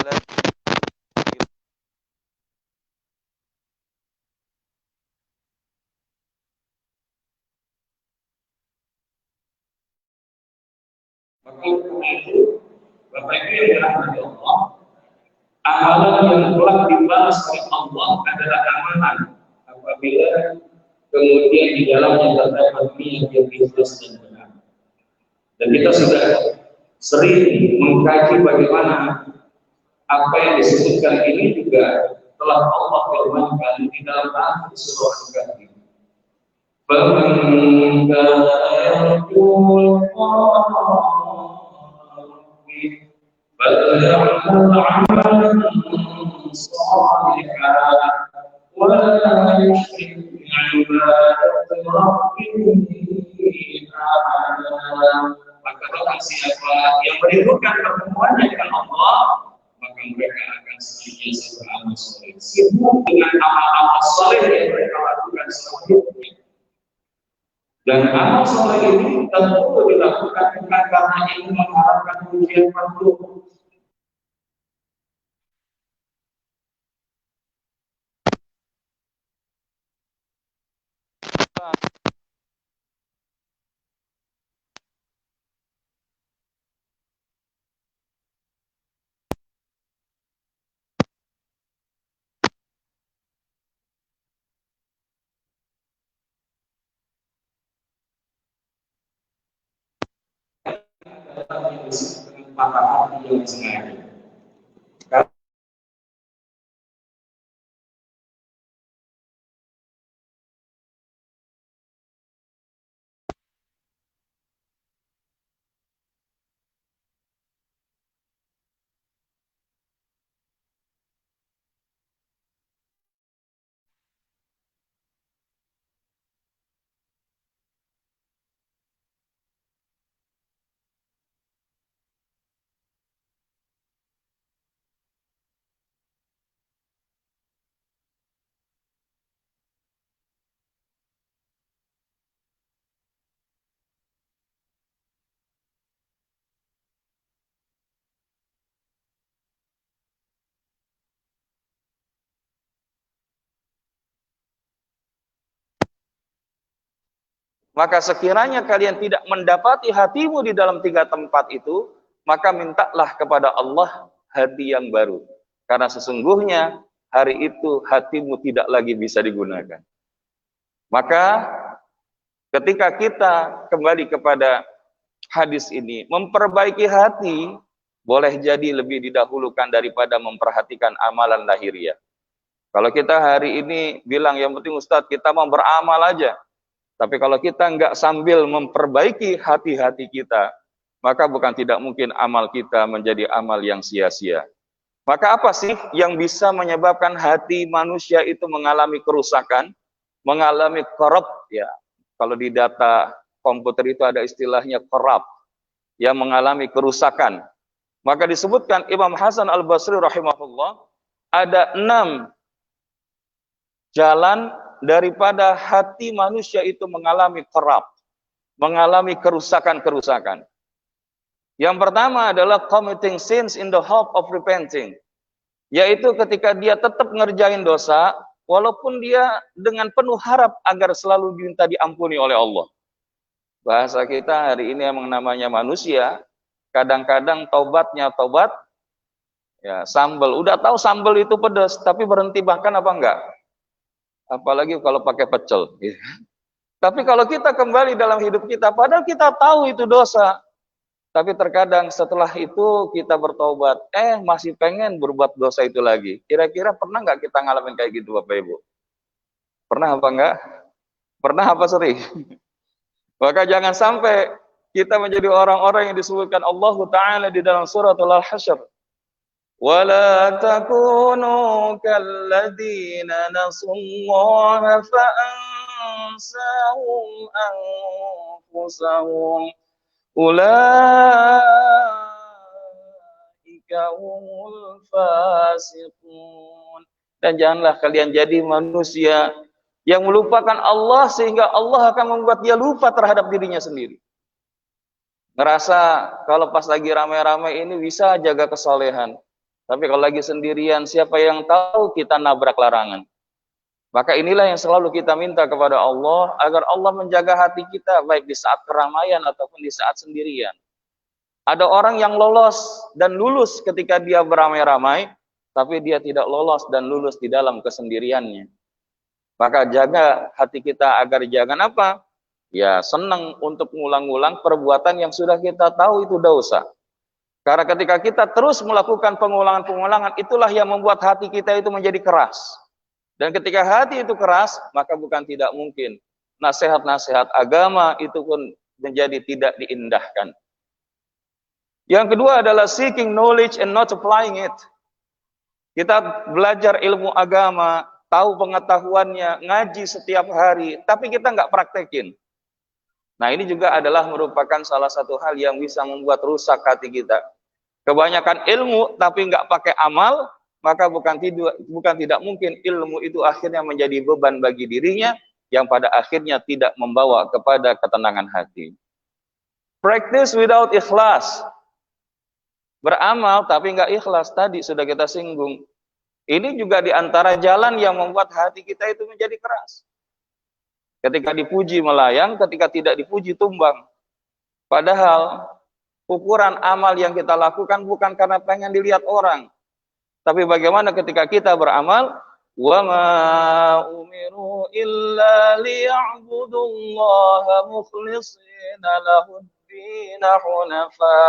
Maka karena itu, Bapak Ibu yang dirahmati Allah, amalan yang telah dibalas oleh Allah adalah amalan apabila kemudian di dalamnya terdapat niat yang ikhlas dan benar. Dan kita sudah sering mengkaji bagaimana apa yang disebutkan ini juga telah Allah firmankan di dalam akhir surah Al-Kahfi. فَمَنْ كَانَ يَرْجُو فَلْيَعْمَلْ عَمَلًا صَالِحًا وَلَا يُشْرِكْ بِعِبَادَةِ رَبِّهِ أَحَدًا. Maka barang siapa yang merindukan pertemuannya dengan Allah, maka mereka akan senantiasa beramal soleh, sibuk dengan amal-amal soleh yang mereka lakukan selama hidupnya. Dan amal soleh ini tentu dilakukan bukan karena ingin mengharapkan pujian makhluk. Yang disebut dengan patah hati yang sengaja. Maka sekiranya kalian tidak mendapati hatimu di dalam 3 tempat itu, maka mintalah kepada Allah hati yang baru. Karena sesungguhnya hari itu hatimu tidak lagi bisa digunakan. Maka ketika kita kembali kepada hadis ini, memperbaiki hati boleh jadi lebih didahulukan daripada memperhatikan amalan lahiriah. Kalau kita hari ini bilang yang penting Ustadz kita mau beramal aja, tapi kalau kita nggak sambil memperbaiki hati-hati kita, maka bukan tidak mungkin amal kita menjadi amal yang sia-sia. Maka apa sih yang bisa menyebabkan hati manusia itu mengalami kerusakan, mengalami korup ya? Kalau di data komputer itu ada istilahnya korup, yang mengalami kerusakan. Maka disebutkan Imam Hasan Al-Basri rahimahullah, ada 6 jalan daripada hati manusia itu mengalami korup, mengalami kerusakan-kerusakan. Yang pertama adalah committing sins in the hope of repenting, yaitu ketika dia tetap ngerjain dosa, walaupun dia dengan penuh harap agar selalu diminta diampuni oleh Allah. Bahasa kita hari ini emang namanya manusia, kadang-kadang taubatnya taubat, ya sambal. Udah tahu sambal itu pedas, tapi berhenti bahkan apa enggak? Apalagi kalau pakai pecel. Tapi kalau kita kembali dalam hidup kita, padahal kita tahu itu dosa, tapi terkadang setelah itu kita bertobat, masih pengen berbuat dosa itu lagi. Kira-kira pernah nggak kita ngalamin kayak gitu Bapak Ibu? Pernah apa enggak? Pernah apa sering? Maka jangan sampai kita menjadi orang-orang yang disebutkan Allah Ta'ala di dalam surat Al-Hasyr. وَلَا تَكُونُوا كَالَّذِينَ نَسُوا اللَّهَ فَأَنْسَاهُمْ أَنفُسَهُمْ أُولَئِكَ هُمُ الْفَاسِقُونَ. Dan janganlah kalian jadi manusia yang melupakan Allah sehingga Allah akan membuat dia lupa terhadap dirinya sendiri. Ngerasa kalau pas lagi ramai-ramai ini bisa jaga kesolehan. Tapi kalau lagi sendirian, siapa yang tahu kita nabrak larangan. Maka inilah yang selalu kita minta kepada Allah, agar Allah menjaga hati kita, baik di saat keramaian ataupun di saat sendirian. Ada orang yang lolos dan lulus ketika dia beramai-ramai, tapi dia tidak lolos dan lulus di dalam kesendiriannya. Maka jaga hati kita agar jangan apa? Ya, senang untuk mengulang-ulang perbuatan yang sudah kita tahu itu dosa. Karena ketika kita terus melakukan pengulangan-pengulangan, itulah yang membuat hati kita itu menjadi keras. Dan ketika hati itu keras, maka bukan tidak mungkin nasihat-nasihat agama itu pun menjadi tidak diindahkan. Yang kedua adalah seeking knowledge and not applying it. Kita belajar ilmu agama, tahu pengetahuannya, ngaji setiap hari, tapi kita nggak praktekin. Nah, ini juga adalah merupakan salah satu hal yang bisa membuat rusak hati kita. Kebanyakan ilmu tapi nggak pakai amal, maka bukan tidak mungkin ilmu itu akhirnya menjadi beban bagi dirinya, yang pada akhirnya tidak membawa kepada ketenangan hati. Practice without ikhlas. Beramal tapi nggak ikhlas, tadi sudah kita singgung. Ini juga diantara jalan yang membuat hati kita itu menjadi keras. Ketika dipuji melayang, ketika tidak dipuji tumbang. Padahal ukuran amal yang kita lakukan bukan karena pengen dilihat orang. Tapi bagaimana ketika kita beramal, wa ma umiru illa liya'budullaha mukhlishina lahud-din hunafa.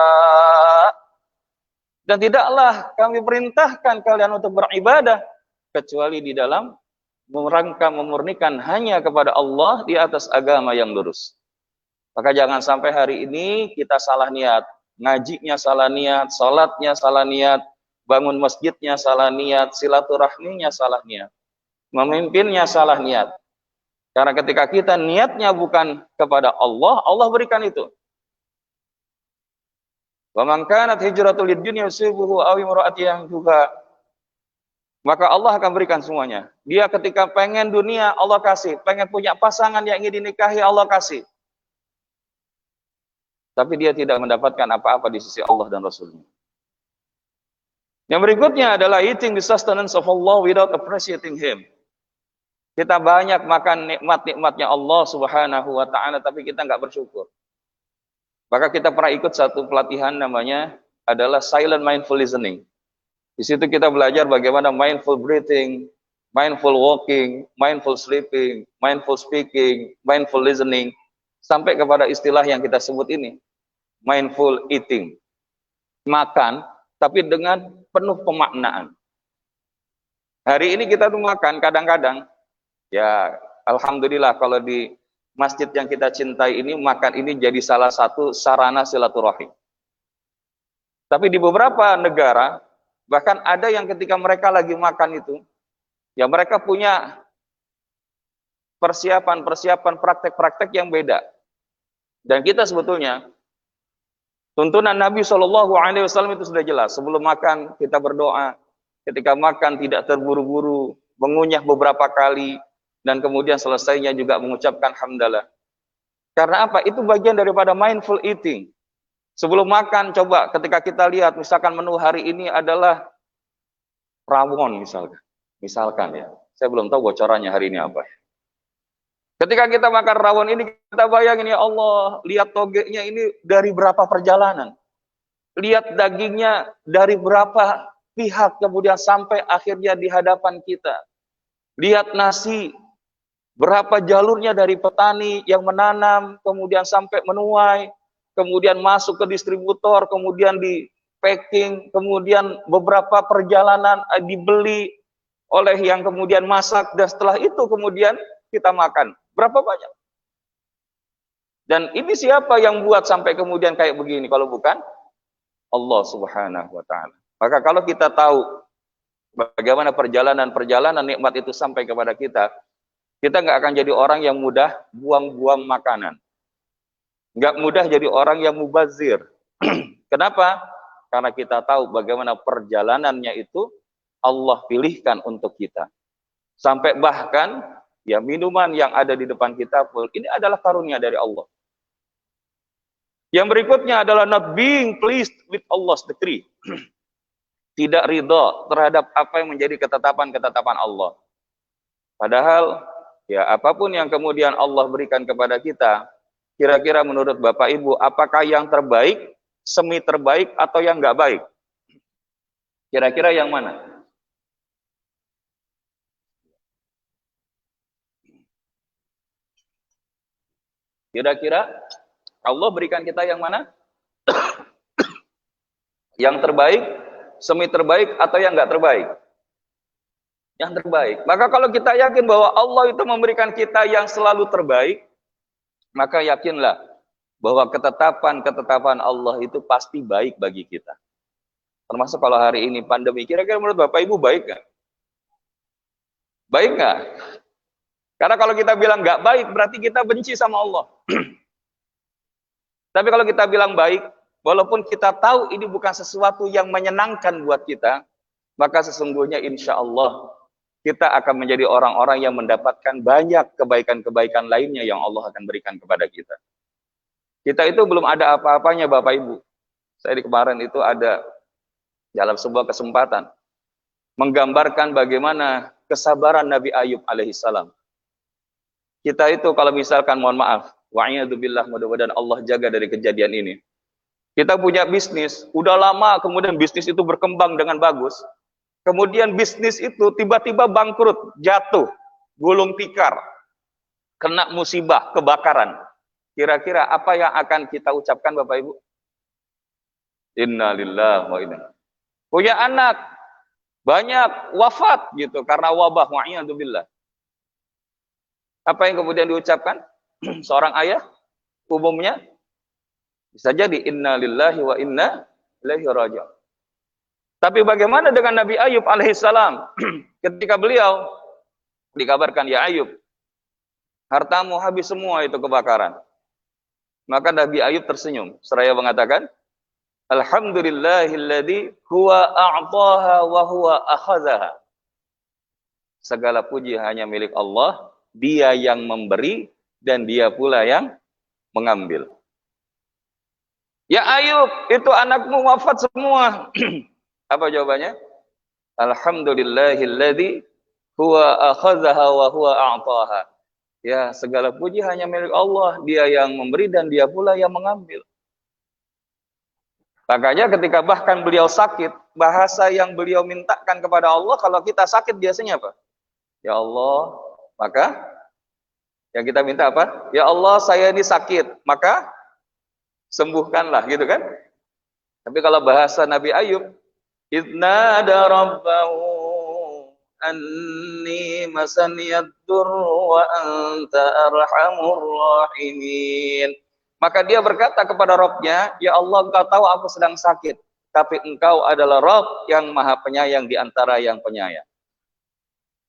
Dan tidaklah kami perintahkan kalian untuk beribadah kecuali di dalam merangka memurnikan hanya kepada Allah di atas agama yang lurus. Maka jangan sampai hari ini kita salah niat, ngajinya salah niat, salatnya salah niat, bangun masjidnya salah niat, silaturahminya salah niat, memimpinnya salah niat. Karena ketika kita niatnya bukan kepada Allah, Allah berikan itu. Wa man kanat hijratul lid-dunya yusibuhu aw imra'atin juga, maka Allah akan berikan semuanya. Dia ketika pengen dunia, Allah kasih. Pengen punya pasangan yang ingin dinikahi, Allah kasih. Tapi dia tidak mendapatkan apa-apa di sisi Allah dan Rasulnya. Yang berikutnya adalah eating the sustenance of Allah without appreciating Him. Kita banyak makan nikmat-nikmatnya Allah Subhanahu wa Ta'ala, tapi kita nggak bersyukur. Maka kita pernah ikut satu pelatihan namanya adalah silent mindful listening. Di situ kita belajar bagaimana mindful breathing, mindful walking, mindful sleeping, mindful speaking, mindful listening, sampai kepada istilah yang kita sebut ini, mindful eating. Makan, tapi dengan penuh pemaknaan. Hari ini kita tuh makan kadang-kadang, ya alhamdulillah kalau di masjid yang kita cintai ini, makan ini jadi salah satu sarana silaturahim. Tapi di beberapa negara, bahkan ada yang ketika mereka lagi makan itu, ya mereka punya persiapan praktek-praktek yang beda. Dan kita sebetulnya, tuntunan Nabi SAW itu sudah jelas. Sebelum makan kita berdoa, ketika makan tidak terburu-buru, mengunyah beberapa kali, dan kemudian selesainya juga mengucapkan hamdalah. Karena apa? Itu bagian daripada mindful eating. Sebelum makan, coba ketika kita lihat, misalkan menu hari ini adalah rawon misalkan ya. Saya belum tahu bocorannya hari ini apa. Ketika kita makan rawon ini, kita bayangin ya Allah, lihat togenya ini dari berapa perjalanan. Lihat dagingnya dari berapa pihak, kemudian sampai akhirnya di hadapan kita. Lihat nasi, berapa jalurnya dari petani yang menanam, kemudian sampai menuai, kemudian masuk ke distributor, kemudian di packing, kemudian beberapa perjalanan dibeli oleh yang kemudian masak, dan setelah itu kemudian kita makan. Berapa banyak? Dan ini siapa yang buat sampai kemudian kayak begini kalau bukan Allah Subhanahu wa Ta'ala. Maka kalau kita tahu bagaimana perjalanan nikmat itu sampai kepada kita nggak akan jadi orang yang mudah buang-buang makanan. Nggak mudah jadi orang yang mubazir. Kenapa? Karena kita tahu bagaimana perjalanannya itu Allah pilihkan untuk kita. Sampai bahkan ya minuman yang ada di depan kita pun ini adalah karunia dari Allah. Yang berikutnya adalah not being pleased with Allah's decree. tidak ridho terhadap apa yang menjadi ketetapan-ketetapan Allah. Padahal ya apapun yang kemudian Allah berikan kepada kita, kira-kira menurut Bapak Ibu, apakah yang terbaik, semi terbaik, atau yang nggak baik? Kira-kira yang mana? Kira-kira Allah berikan kita yang mana? Yang terbaik, semi terbaik, atau yang nggak terbaik? Yang terbaik. Maka kalau kita yakin bahwa Allah itu memberikan kita yang selalu terbaik, maka yakinlah bahwa ketetapan-ketetapan Allah itu pasti baik bagi kita. Termasuk kalau hari ini pandemi, kira-kira menurut Bapak Ibu baik nggak? Baik nggak? Karena kalau kita bilang nggak baik, berarti kita benci sama Allah. Tapi kalau kita bilang baik, walaupun kita tahu ini bukan sesuatu yang menyenangkan buat kita, maka sesungguhnya insya Allah kita akan menjadi orang-orang yang mendapatkan banyak kebaikan-kebaikan lainnya yang Allah akan berikan kepada kita. Kita itu belum ada apa-apanya Bapak Ibu. Saya di kemarin itu ada dalam sebuah kesempatan menggambarkan bagaimana kesabaran Nabi Ayub alaihissalam. Kita itu kalau misalkan mohon maaf, wa'iyadzubillah, mudah-mudahan Allah jaga dari kejadian ini. Kita punya bisnis, udah lama kemudian bisnis itu berkembang dengan bagus. Kemudian bisnis itu tiba-tiba bangkrut, jatuh, gulung tikar, kena musibah, kebakaran. Kira-kira apa yang akan kita ucapkan Bapak Ibu? Innalillahi wa inna. Punya anak, banyak wafat gitu karena wabah, wa'iyadzubillah. Apa yang kemudian diucapkan seorang ayah umumnya bisa jadi innalillahi wa inna ilaihi raji'un. Tapi bagaimana dengan Nabi Ayub alaihissalam? Ketika beliau dikabarkan, ya Ayub, hartamu habis semua itu kebakaran. Maka Nabi Ayub tersenyum seraya mengatakan, alhamdulillahilladzi huwa a'taha wa huwa akhazaha. Segala puji hanya milik Allah, Dia yang memberi dan Dia pula yang mengambil. Ya Ayub, itu anakmu wafat semua. Apa jawabannya? Alhamdulillahilladzi huwa akhazaha wa huwa a'taha. Ya, segala puji hanya milik Allah, Dia yang memberi dan Dia pula yang mengambil. Makanya ketika bahkan beliau sakit, bahasa yang beliau mintakan kepada Allah, kalau kita sakit biasanya apa? Ya Allah, maka yang kita minta apa? Ya Allah, saya ini sakit, maka sembuhkanlah, gitu kan? Tapi kalau bahasa Nabi Ayub, idnada rabbahu anni masaniyad durru wa anta arhamur rahimin. Maka dia berkata kepada Rabb-nya, ya Allah, Engkau tahu aku sedang sakit, tapi Engkau adalah Rabb yang maha penyayang di antara yang penyayang.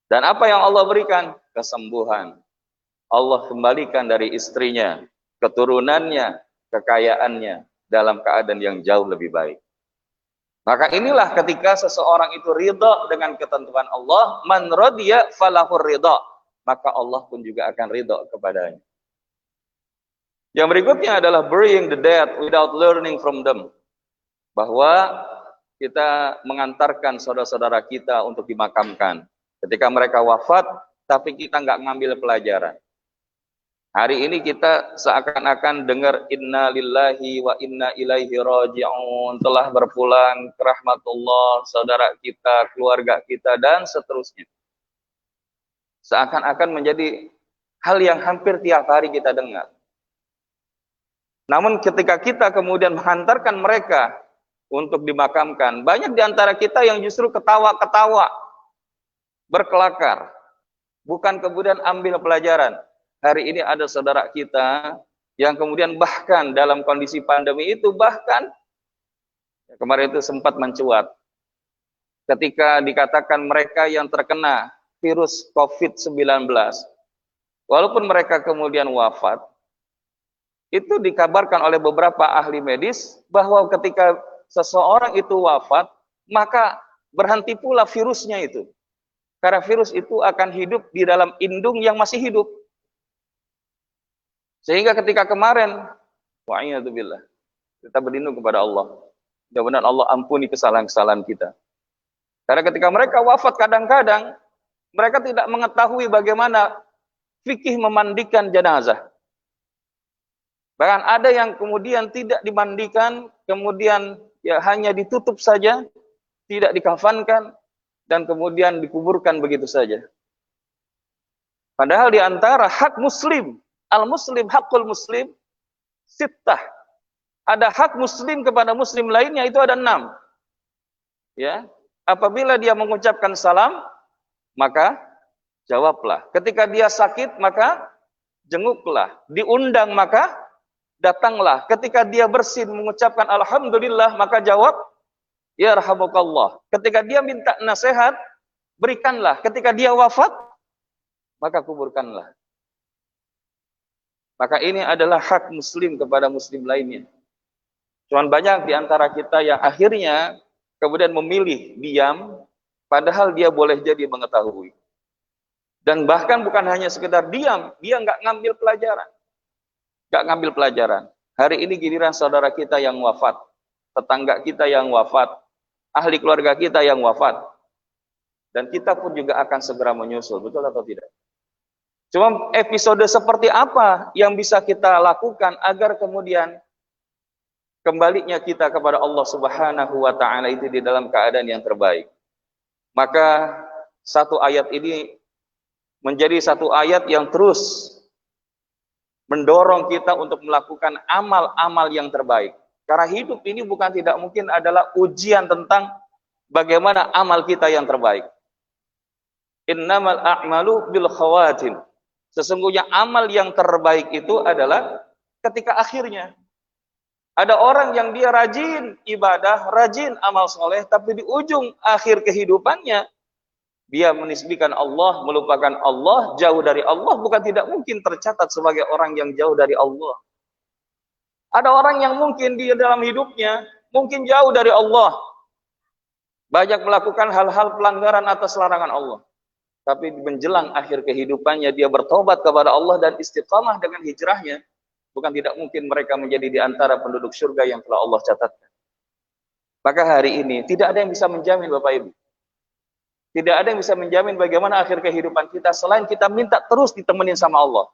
Dan apa yang Allah berikan? Kesembuhan. Allah kembalikan dari istrinya, keturunannya, kekayaannya dalam keadaan yang jauh lebih baik. Maka inilah ketika seseorang itu ridha dengan ketentuan Allah, man radiya falahur ridha, maka Allah pun juga akan ridha kepadanya. Yang berikutnya adalah burying the dead without learning from them. Bahwa kita mengantarkan saudara-saudara kita untuk dimakamkan. Ketika mereka wafat, tapi kita nggak ngambil pelajaran. Hari ini kita seakan-akan dengar inna lillahi wa inna ilaihi raji'un, telah berpulang ke rahmatullah, saudara kita, keluarga kita, dan seterusnya. Seakan-akan menjadi hal yang hampir tiap hari kita dengar. Namun ketika kita kemudian menghantarkan mereka untuk dimakamkan, banyak di antara kita yang justru ketawa-ketawa, berkelakar, bukan kemudian ambil pelajaran. Hari ini ada saudara kita yang kemudian bahkan dalam kondisi pandemi itu bahkan kemarin itu sempat mencuat ketika dikatakan mereka yang terkena virus COVID-19, walaupun mereka kemudian wafat, itu dikabarkan oleh beberapa ahli medis bahwa ketika seseorang itu wafat, maka berhenti pula virusnya itu. Karena virus itu akan hidup di dalam indung yang masih hidup. Sehingga ketika kemarin, wa'iyadzubillah, kita berlindung kepada Allah. Mudah-mudahan Allah ampuni kesalahan-kesalahan kita. Karena ketika mereka wafat kadang-kadang mereka tidak mengetahui bagaimana fikih memandikan jenazah. Bahkan ada yang kemudian tidak dimandikan, kemudian ya hanya ditutup saja, tidak dikafankan, dan kemudian dikuburkan begitu saja. Padahal di antara hak muslim, al-muslim, hakul muslim, sittah. Ada hak muslim kepada muslim lainnya, itu ada 6. Ya, apabila dia mengucapkan salam, maka jawablah. Ketika dia sakit, maka jenguklah. Diundang, maka datanglah. Ketika dia bersin mengucapkan alhamdulillah, maka jawab ya yarhamukallah. Ketika dia minta nasihat, berikanlah. Ketika dia wafat, maka kuburkanlah. Maka ini adalah hak muslim kepada muslim lainnya. Cuman banyak di antara kita yang akhirnya kemudian memilih diam, padahal dia boleh jadi mengetahui. Dan bahkan bukan hanya sekedar diam, dia nggak ngambil pelajaran. Nggak ngambil pelajaran. Hari ini giliran saudara kita yang wafat, tetangga kita yang wafat, ahli keluarga kita yang wafat. Dan kita pun juga akan segera menyusul, betul atau tidak? Cuma episode seperti apa yang bisa kita lakukan agar kemudian kembalinya kita kepada Allah Subhanahu wa Ta'ala itu di dalam keadaan yang terbaik. Maka satu ayat ini menjadi satu ayat yang terus mendorong kita untuk melakukan amal-amal yang terbaik. Karena hidup ini bukan tidak mungkin adalah ujian tentang bagaimana amal kita yang terbaik. Innamal a'malu bil khawatim. Sesungguhnya amal yang terbaik itu adalah ketika akhirnya. Ada orang yang dia rajin ibadah, rajin amal soleh, tapi di ujung akhir kehidupannya, dia menisbikan Allah, melupakan Allah, jauh dari Allah, bukan tidak mungkin tercatat sebagai orang yang jauh dari Allah. Ada orang yang mungkin dia dalam hidupnya, mungkin jauh dari Allah. Banyak melakukan hal-hal pelanggaran atas larangan Allah. Tapi menjelang akhir kehidupannya, dia bertobat kepada Allah dan istiqamah dengan hijrahnya. Bukan tidak mungkin mereka menjadi di antara penduduk surga yang telah Allah catatkan. Maka hari ini, tidak ada yang bisa menjamin Bapak Ibu. Tidak ada yang bisa menjamin bagaimana akhir kehidupan kita selain kita minta terus ditemenin sama Allah.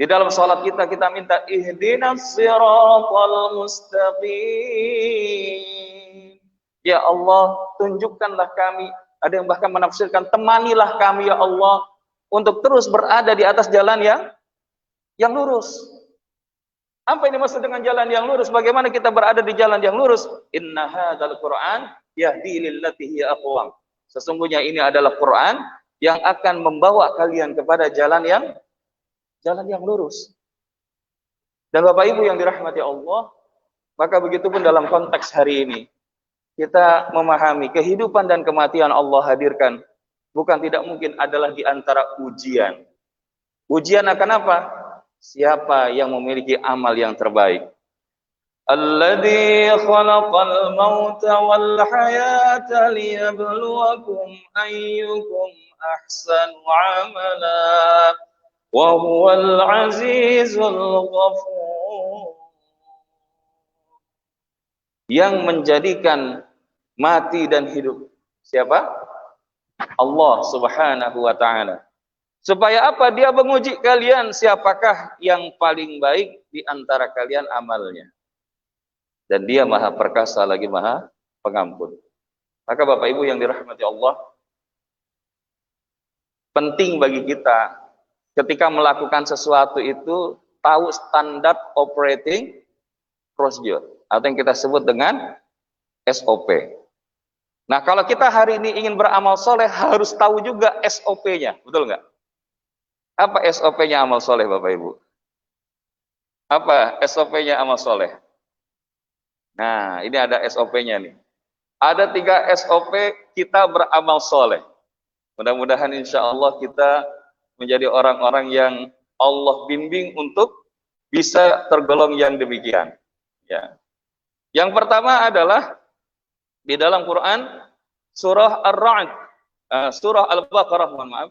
Di dalam sholat kita minta ihdinas siratal mustaqim. Ya Allah, tunjukkanlah kami. Ada yang bahkan menafsirkan, temanilah kami ya Allah untuk terus berada di atas jalan yang lurus. Apa ini maksud dengan jalan yang lurus? Bagaimana kita berada di jalan yang lurus? Inna hadzal Qur'an yahdi lillati hiya aqwam. Sesungguhnya ini adalah Quran yang akan membawa kalian kepada jalan yang lurus. Dan Bapak Ibu yang dirahmati Allah, maka begitu pun dalam konteks hari ini, kita memahami kehidupan dan kematian Allah hadirkan bukan tidak mungkin adalah di antara ujian. Ujian akan apa? Siapa yang memiliki amal yang terbaik? Alladzi khalaqal mauta wal hayata liyabluwakum ayyukum ahsanu amala wa huwal azizul ghafur. Yang menjadikan mati dan hidup siapa? Allah Subhanahu wa Ta'ala. Supaya apa? Dia menguji kalian siapakah yang paling baik di antara kalian amalnya. Dan dia maha perkasa lagi maha pengampun. Maka Bapak Ibu yang dirahmati Allah, penting bagi kita ketika melakukan sesuatu itu tahu standar operating procedure atau yang kita sebut dengan SOP. Nah, kalau kita hari ini ingin beramal soleh harus tahu juga SOP-nya, betul nggak? Apa SOP-nya amal soleh, Bapak Ibu? Apa SOP-nya amal soleh? Nah, ini ada SOP-nya nih. Ada 3 SOP kita beramal soleh. Mudah-mudahan insya Allah kita menjadi orang-orang yang Allah bimbing untuk bisa tergolong yang demikian. Ya. Yang pertama adalah di dalam Quran surah Ar-Ra'd, surah Al-Baqarah, mohon maaf,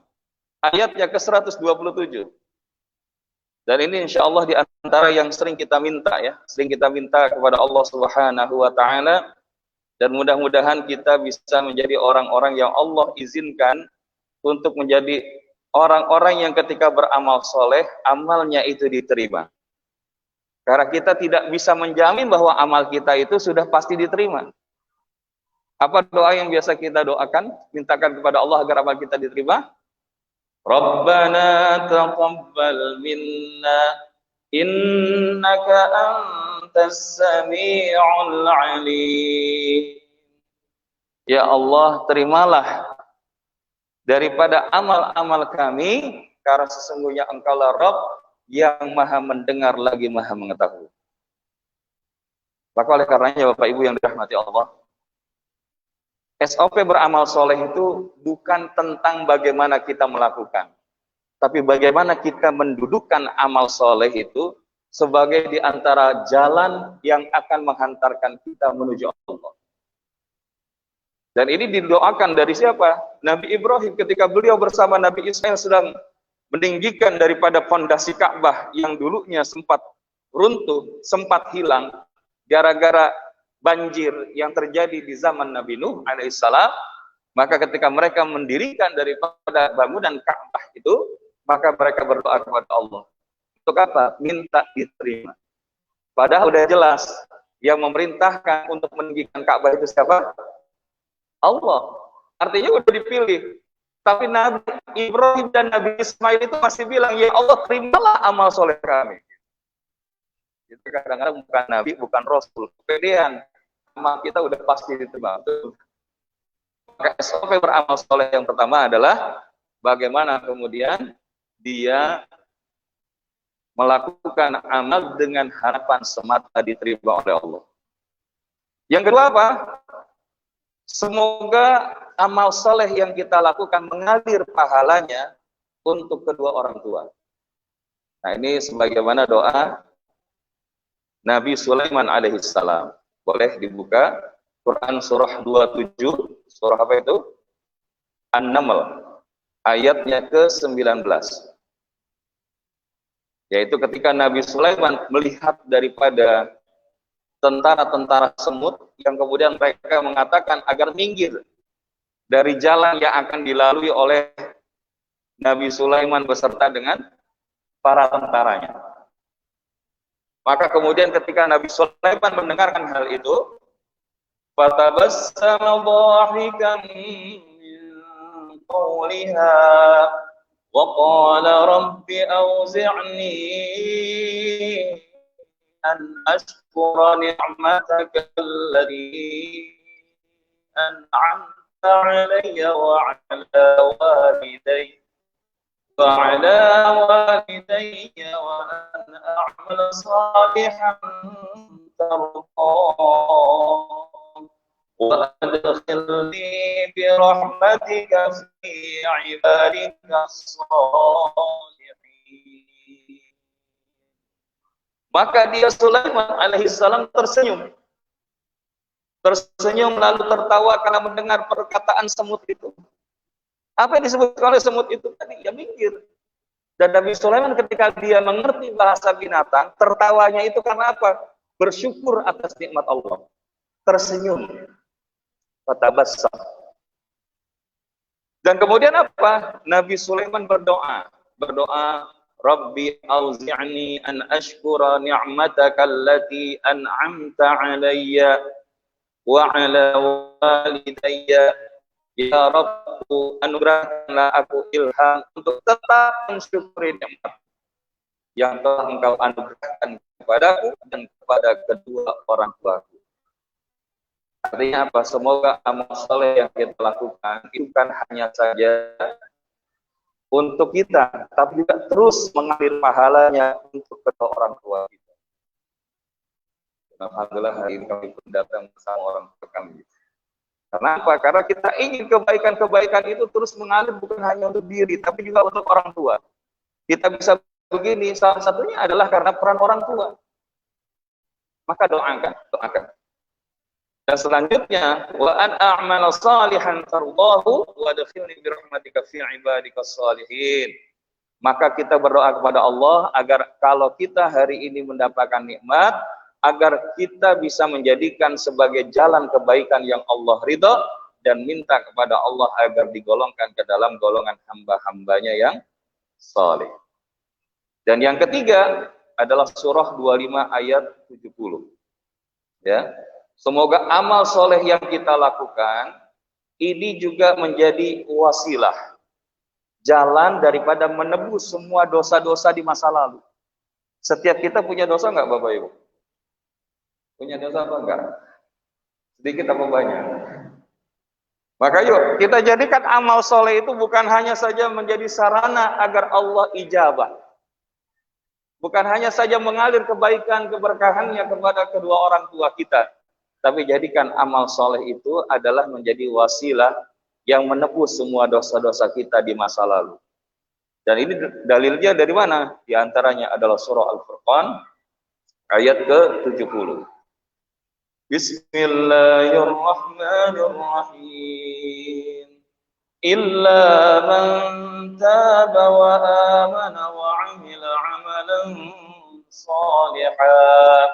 ayatnya ke-127. Dan ini insya Allah di antara yang sering kita minta ya, sering kita minta kepada Allah Subhanahu wa Ta'ala Dan mudah-mudahan kita bisa menjadi orang-orang yang Allah izinkan untuk menjadi orang-orang yang ketika beramal soleh, amalnya itu diterima. Karena kita tidak bisa menjamin bahwa amal kita itu sudah pasti diterima. Apa doa yang biasa kita doakan? Mintakan kepada Allah agar amal kita diterima? Rabbana taqabbal minna innaka antas sami'ul alim. Ya Allah, terimalah daripada amal-amal kami, karena sesungguhnya Engkaulah Rabb yang maha mendengar lagi maha mengetahui. Maka oleh karenanya Bapak Ibu yang dirahmati Allah, SOP beramal soleh itu bukan tentang bagaimana kita melakukan, tapi bagaimana kita mendudukkan amal soleh itu sebagai di antara jalan yang akan menghantarkan kita menuju Allah. Dan ini didoakan dari siapa? Nabi Ibrahim ketika beliau bersama Nabi Ismail sedang meninggikan daripada fondasi Ka'bah yang dulunya sempat runtuh, sempat hilang gara-gara banjir yang terjadi di zaman Nabi Nuh alaihissalam. Maka ketika mereka mendirikan daripada bangunan Ka'bah itu, maka mereka berdoa kepada Allah. Untuk apa? Minta diterima. Padahal sudah jelas yang memerintahkan untuk meninggikan Ka'bah itu siapa? Allah. Artinya sudah dipilih. Tapi Nabi Ibrahim dan Nabi Ismail itu masih bilang, ya Allah, terimalah amal soleh kami. Itu kadang-kadang bukan Nabi, bukan Rasul. Kepedean. Amal kita udah pasti diterima. Maka SOP beramal soleh yang pertama adalah bagaimana kemudian dia melakukan amal dengan harapan semata diterima oleh Allah. Yang kedua apa? Semoga amal soleh yang kita lakukan mengalir pahalanya untuk kedua orang tua. Nah, ini sebagaimana doa Nabi Sulaiman alaihissalam. Boleh dibuka Quran surah 27, surah apa itu? An-Naml, ayatnya ke-19. Yaitu ketika Nabi Sulaiman melihat daripada tentara-tentara semut yang kemudian mereka mengatakan agar minggir dari jalan yang akan dilalui oleh Nabi Sulaiman beserta dengan para tentaranya. Maka kemudian ketika Nabi Sulaiman mendengarkan hal itu, fatabassama dhahikan min qawliha wa qala rabbi awzi'ni an ashkura ni'mataka allati an'amta 'alayya wa 'ala walidayya وعلى والدي وأن أعمل صالحا ترضاه وأدخلني برحمتك في عبادك الصالحين. Maka dia Sulaiman alaihissalam tersenyum lalu tertawa karena mendengar perkataan semut itu. Apa yang disebut oleh semut itu tadi? Ya minggir. Dan Nabi Sulaiman ketika dia mengerti bahasa binatang, tertawanya itu karena apa? Bersyukur atas nikmat Allah. Tersenyum. Fatabassam. Dan kemudian apa? Nabi Sulaiman berdoa. Rabbi auzi'ni an ashkura ni'mataka allati an'amta 'alayya wa 'ala walidayya. Ya Rabbu, anugerahkanlah aku ilham untuk tetap mensyukuri nikmat yang telah Engkau anugerahkan kepadaku dan kepada kedua orang tuaku. Artinya apa? Semoga amal soleh yang kita lakukan itu bukan hanya saja untuk kita, tapi juga terus mengalir pahalanya untuk kedua orang tua kita. Alhamdulillah hari ini kami pun datang bersama orang tua kami. Kenapa? Karena kita ingin kebaikan-kebaikan itu terus mengalir bukan hanya untuk diri, tapi juga untuk orang tua. Kita bisa begini, salah satunya adalah karena peran orang tua. Maka doakan. Dan selanjutnya, wa an a'mala salihan tardahu wa adkhilni bi rahmatika fi ibadikas shalihin. Maka kita berdoa kepada Allah agar kalau kita hari ini mendapatkan nikmat, agar kita bisa menjadikan sebagai jalan kebaikan yang Allah ridho, dan minta kepada Allah agar digolongkan ke dalam golongan hamba-hambanya yang saleh. Dan yang ketiga adalah surah 25 ayat 70. Ya. Semoga amal soleh yang kita lakukan ini juga menjadi wasilah, jalan daripada menebus semua dosa-dosa di masa lalu. Setiap kita punya dosa enggak Bapak Ibu? Punya dosa apa enggak? Sedikit apa banyak? Maka yuk kita jadikan amal soleh itu bukan hanya saja menjadi sarana agar Allah ijabah. Bukan hanya saja mengalir kebaikan keberkahannya kepada kedua orang tua kita. Tapi jadikan amal soleh itu adalah menjadi wasilah yang menebus semua dosa-dosa kita di masa lalu. Dan ini dalilnya dari mana? Di antaranya adalah surah Al-Furqan ayat ke-70. Bismillahirrahmanirrahim. Illa man taba wa amana wa amila amalan salihan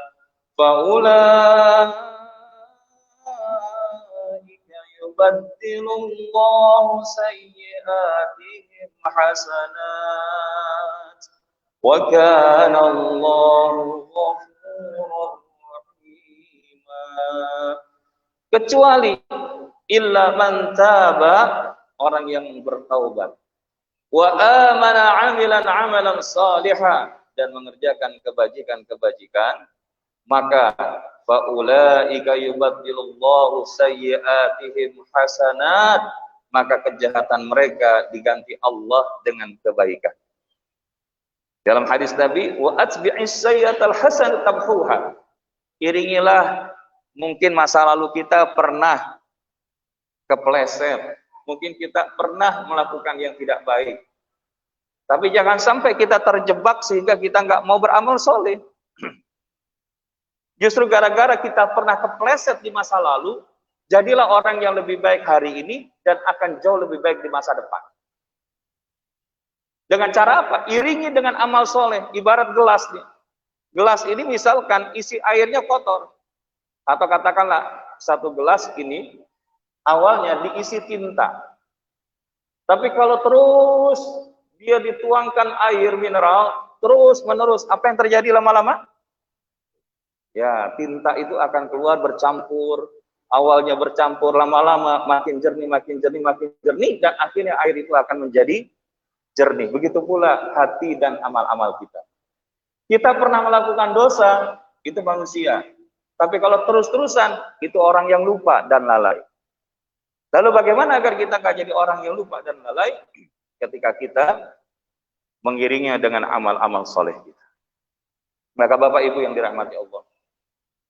fa ulaika yubaddilullahu sayyi'atihim hasanat wa kana Allahu ghafurur rahim. Kecuali illa man taba, orang yang bertaubat, wa amana amilan amalan salihah, dan mengerjakan kebajikan-kebajikan, maka faulaika yubaddilullahu sayyi'atihim hasanat, maka kejahatan mereka diganti Allah dengan kebaikan. Dalam hadis Nabi, wa atbi'is sayyi'atal hasanat tamhuha, iringilah, mungkin masa lalu kita pernah kepleset, mungkin kita pernah melakukan yang tidak baik, tapi jangan sampai kita terjebak sehingga kita nggak mau beramal soleh. Justru gara-gara kita pernah kepleset di masa lalu, jadilah orang yang lebih baik hari ini dan akan jauh lebih baik di masa depan. Dengan cara apa? Iringi dengan amal soleh. Ibarat gelas nih. Gelas ini misalkan isi airnya kotor, atau katakanlah satu gelas ini awalnya diisi tinta. Tapi kalau terus dia dituangkan air mineral terus menerus, apa yang terjadi lama-lama? Ya, tinta itu akan keluar bercampur. Awalnya bercampur, lama-lama makin jernih, dan akhirnya air itu akan menjadi jernih. Begitu pula hati dan amal-amal kita. Kita pernah melakukan dosa, itu manusia. Tapi kalau terus-terusan, itu orang yang lupa dan lalai. Lalu bagaimana agar kita nggak jadi orang yang lupa dan lalai? Ketika kita mengiringnya dengan amal-amal soleh kita. Maka Bapak Ibu yang dirahmati Allah,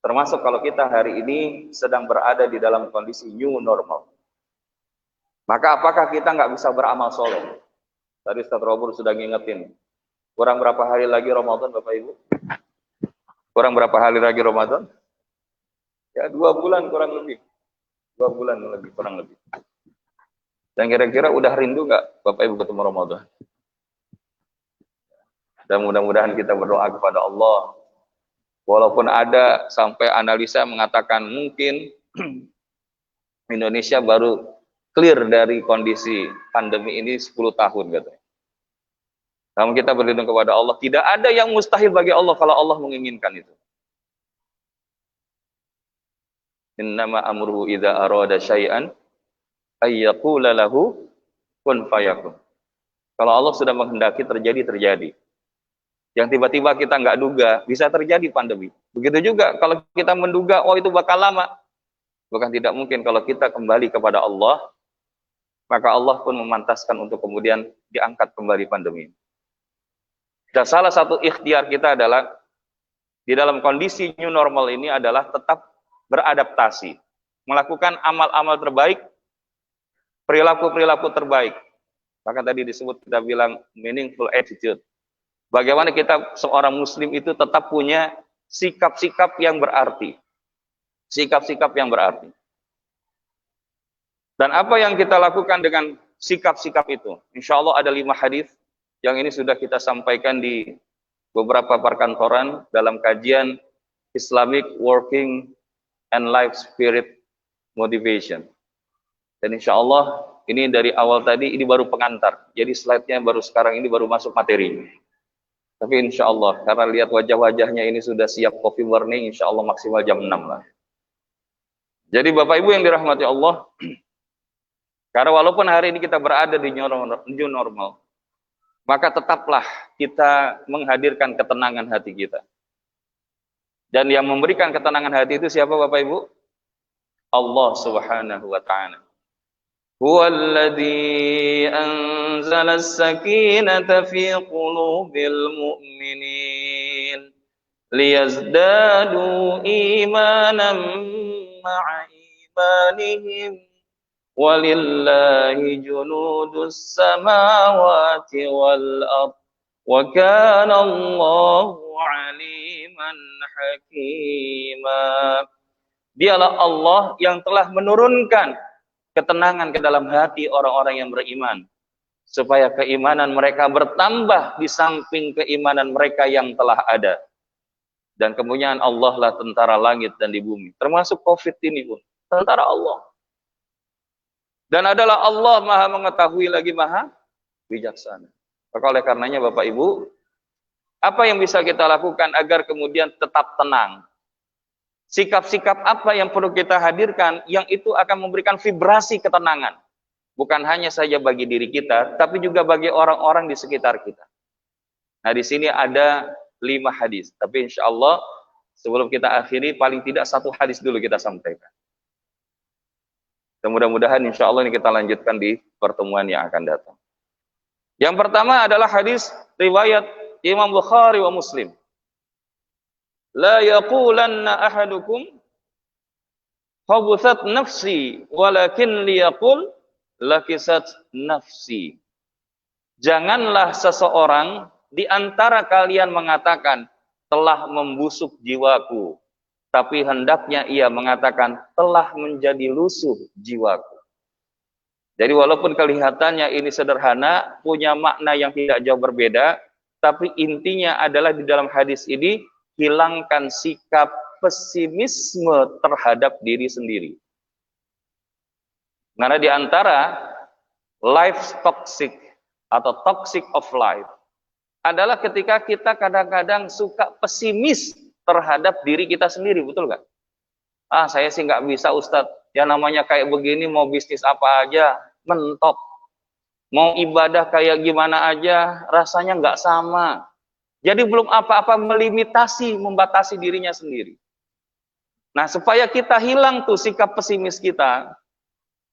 termasuk kalau kita hari ini sedang berada di dalam kondisi new normal, maka apakah kita nggak bisa beramal soleh? Tadi Ustaz Robur sudah ngingetin, kurang berapa hari lagi Ramadan Bapak Ibu? Kurang berapa hari lagi Ramadan? Ya 2 bulan kurang lebih. 2 bulan lebih, kurang lebih. Dan kira-kira udah rindu nggak Bapak Ibu ketemu Ramadan? Dan mudah-mudahan kita berdoa kepada Allah. Walaupun ada sampai analisa mengatakan mungkin Indonesia baru clear dari kondisi pandemi ini 10 tahun katanya. Namun kita berlindung kepada Allah, tidak ada yang mustahil bagi Allah kalau Allah menginginkan itu. Innama amruhu idza arada syai'an ay yaqula lahu kun fayakun. Kalau Allah sudah menghendaki terjadi, terjadi. Yang tiba-tiba kita nggak duga, bisa terjadi pandemi. Begitu juga kalau kita menduga, oh itu bakal lama. Bukan tidak mungkin kalau kita kembali kepada Allah, maka Allah pun memantaskan untuk kemudian diangkat kembali pandemi. Dan salah satu ikhtiar kita adalah, di dalam kondisi new normal ini adalah tetap beradaptasi. Melakukan amal-amal terbaik, perilaku-perilaku terbaik. Maka tadi disebut, kita bilang meaningful attitude. Bagaimana kita seorang muslim itu tetap punya sikap-sikap yang berarti. Sikap-sikap yang berarti. Dan apa yang kita lakukan dengan sikap-sikap itu? Insya Allah ada 5 hadis yang ini sudah kita sampaikan di beberapa perkantoran dalam kajian Islamic Working and Life Spirit Motivation. Dan insya Allah ini dari awal tadi ini baru pengantar. Jadi slide-nya baru sekarang ini baru masuk materi. Tapi insya Allah karena lihat wajah-wajahnya ini sudah siap coffee morning, insya Allah maksimal jam 6 lah. Jadi Bapak Ibu yang dirahmati Allah, karena walaupun hari ini kita berada di new normal, maka tetaplah kita menghadirkan ketenangan hati kita. Dan yang memberikan ketenangan hati itu siapa Bapak Ibu? Allah Subhanahu wa taala. Huwallazi anzala as-sakinata fi qulubil mu'minin liyazdadu imanan ma'a imanihim walillahi junudus samawati wal ardh wa kana Allahu aliman hakima. Dialah Allah yang telah menurunkan ketenangan ke dalam hati orang-orang yang beriman, supaya keimanan mereka bertambah di samping keimanan mereka yang telah ada. Dan kemuliaan Allah lah tentara langit dan di bumi, termasuk COVID ini pun tentara Allah. Dan adalah Allah maha mengetahui lagi maha bijaksana. Maka oleh karenanya Bapak Ibu, apa yang bisa kita lakukan agar kemudian tetap tenang? Sikap-sikap apa yang perlu kita hadirkan yang itu akan memberikan vibrasi ketenangan. Bukan hanya saja bagi diri kita, tapi juga bagi orang-orang di sekitar kita. Nah di sini ada 5 hadis. Tapi insya Allah sebelum kita akhiri paling tidak 1 hadis dulu kita sampaikan. Dan mudah-mudahan insya Allah ini kita lanjutkan di pertemuan yang akan datang. Yang pertama adalah hadis riwayat Imam Bukhari wa Muslim. La yaqulanna ahadukum khabuthat nafsi walakin liyaqul lakisat nafsi. Janganlah seseorang di antara kalian mengatakan telah membusuk jiwaku, tapi hendaknya ia mengatakan telah menjadi lusuh jiwaku. Jadi walaupun kelihatannya ini sederhana, punya makna yang tidak jauh berbeda, tapi intinya adalah di dalam hadis ini hilangkan sikap pesimisme terhadap diri sendiri. Karena di antara life toxic atau toxic of life adalah ketika kita kadang-kadang suka pesimis terhadap diri kita sendiri, betul nggak? Ah, saya sih nggak bisa Ustadz, ya namanya kayak begini mau bisnis apa aja mentok, mau ibadah kayak gimana aja rasanya nggak sama. Jadi belum apa-apa melimitasi, membatasi dirinya sendiri. Nah, supaya kita hilang tuh sikap pesimis kita,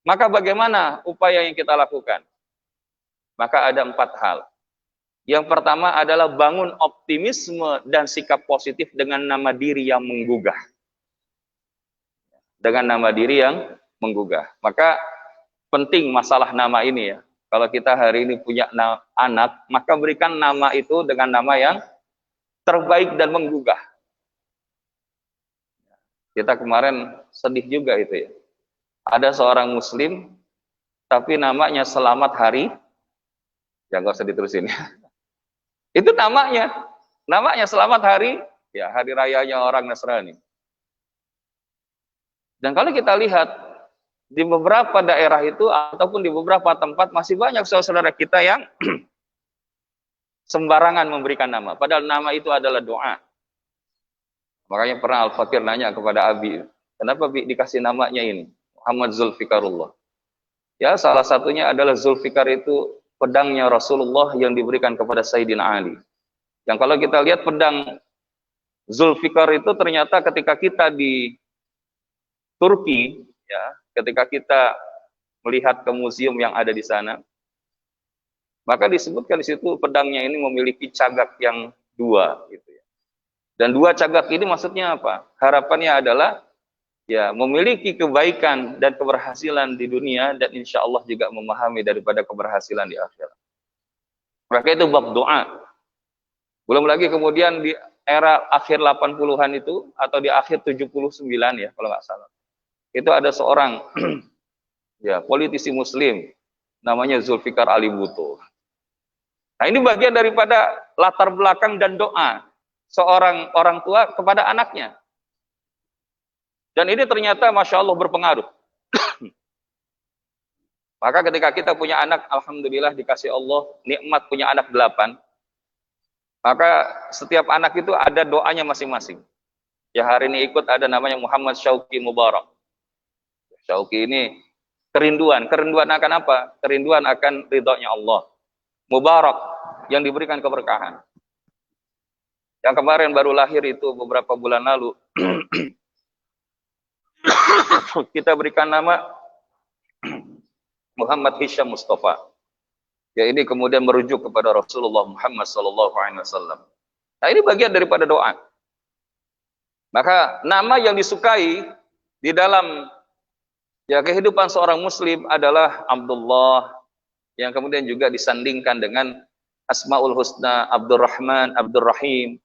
maka bagaimana upaya yang kita lakukan? Maka ada 4 hal. Yang pertama adalah bangun optimisme dan sikap positif dengan nama diri yang menggugah. Dengan nama diri yang menggugah. Maka penting masalah nama ini ya. Kalau kita hari ini punya anak, maka berikan nama itu dengan nama yang terbaik dan menggugah. Kita kemarin sedih juga itu ya. Ada seorang muslim, tapi namanya Selamat Hari, ya nggak usah diterusin ya. Itu namanya Selamat Hari, ya hari rayanya orang Nasrani. Dan kalau kita lihat, di beberapa daerah itu ataupun di beberapa tempat masih banyak saudara kita yang sembarangan memberikan nama. Padahal nama itu adalah doa. Makanya pernah Al-Fakir nanya kepada Abi, kenapa Bi dikasih namanya ini? Muhammad Zulfikarullah. Ya salah satunya adalah Zulfikar itu pedangnya Rasulullah yang diberikan kepada Sayyidina Ali. Yang kalau kita lihat pedang Zulfikar itu ternyata ketika kita di Turki, ya, ketika kita melihat ke museum yang ada di sana, maka disebutkan di situ pedangnya ini memiliki cagak yang 2, gitu ya. Dan 2 cagak ini maksudnya apa? Harapannya adalah ya memiliki kebaikan dan keberhasilan di dunia dan insya Allah juga memahami daripada keberhasilan di akhirat. Maka itu bab doa. Belum lagi kemudian di era akhir 80-an itu atau di akhir 79 ya kalau nggak salah. Itu ada seorang ya politisi muslim namanya Zulfikar Ali Bhutto. Nah, ini bagian daripada latar belakang dan doa seorang orang tua kepada anaknya. Dan ini ternyata Masya Allah berpengaruh. Maka ketika kita punya anak, Alhamdulillah dikasih Allah nikmat punya anak 8, maka setiap anak itu ada doanya masing-masing. Ya hari ini ikut ada namanya Muhammad Syauqi Mubarak. Syauqi ini kerinduan akan apa? Kerinduan akan ridhonya Allah. Mubarak, yang diberikan keberkahan. Yang kemarin baru lahir itu beberapa bulan lalu, kita berikan nama Muhammad Hisham Mustafa. Ya ini kemudian merujuk kepada Rasulullah Muhammad SAW. Nah ini bagian daripada doa. Maka nama yang disukai di dalam ya kehidupan seorang muslim adalah Abdullah, yang kemudian juga disandingkan dengan Asmaul Husna, Abdurrahman, Abdurrahim.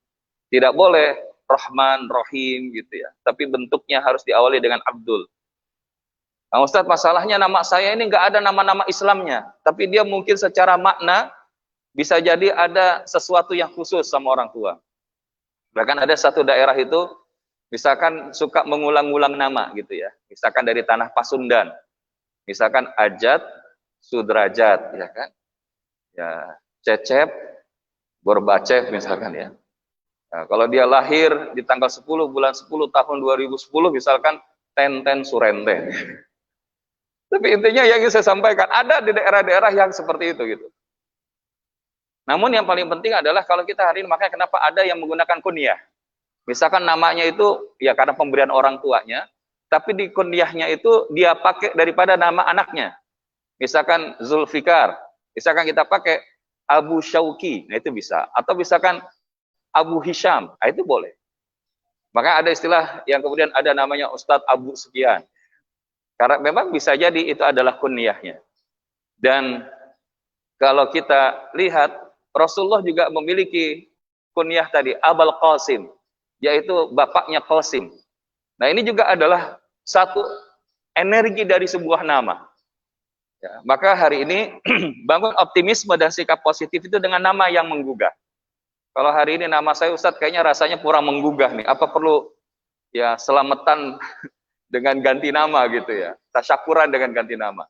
Tidak boleh Rahman, Rahim gitu ya. Tapi bentuknya harus diawali dengan Abdul. Nah, Ustadz, masalahnya nama saya ini nggak ada nama-nama Islamnya, tapi dia mungkin secara makna bisa jadi ada sesuatu yang khusus sama orang tua. Bahkan ada satu daerah itu, misalkan suka mengulang-ulang nama gitu ya. Misalkan dari tanah Pasundan, misalkan Ajat, Sudrajat, ya kan? Ya, Cecep, Gorbachev misalkan ya. Nah, kalau dia lahir di tanggal 10 bulan 10 tahun 2010 misalkan Tenten Surenten. Tapi intinya yang ingin saya sampaikan, ada di daerah-daerah yang seperti itu gitu. Namun yang paling penting adalah kalau kita hari ini, makanya kenapa ada yang menggunakan kunyah. Misalkan namanya itu ya karena pemberian orang tuanya, tapi di kunyahnya itu dia pakai daripada nama anaknya. Misalkan Zulfikar, misalkan kita pakai Abu Syauqi, nah itu bisa. Atau misalkan Abu Hisham, nah itu boleh. Maka ada istilah yang kemudian ada namanya Ustadz Abu Sekian. Karena memang bisa jadi itu adalah kunyahnya. Dan kalau kita lihat, Rasulullah juga memiliki kunyah tadi, Abul Qasim, yaitu bapaknya Qasim. Nah ini juga adalah satu energi dari sebuah nama. Ya, maka hari ini bangun optimisme dan sikap positif itu dengan nama yang menggugah. Kalau hari ini nama saya Ustadz kayaknya rasanya kurang menggugah nih. Apa perlu ya selamatan dengan ganti nama gitu ya, tasyakuran dengan ganti nama.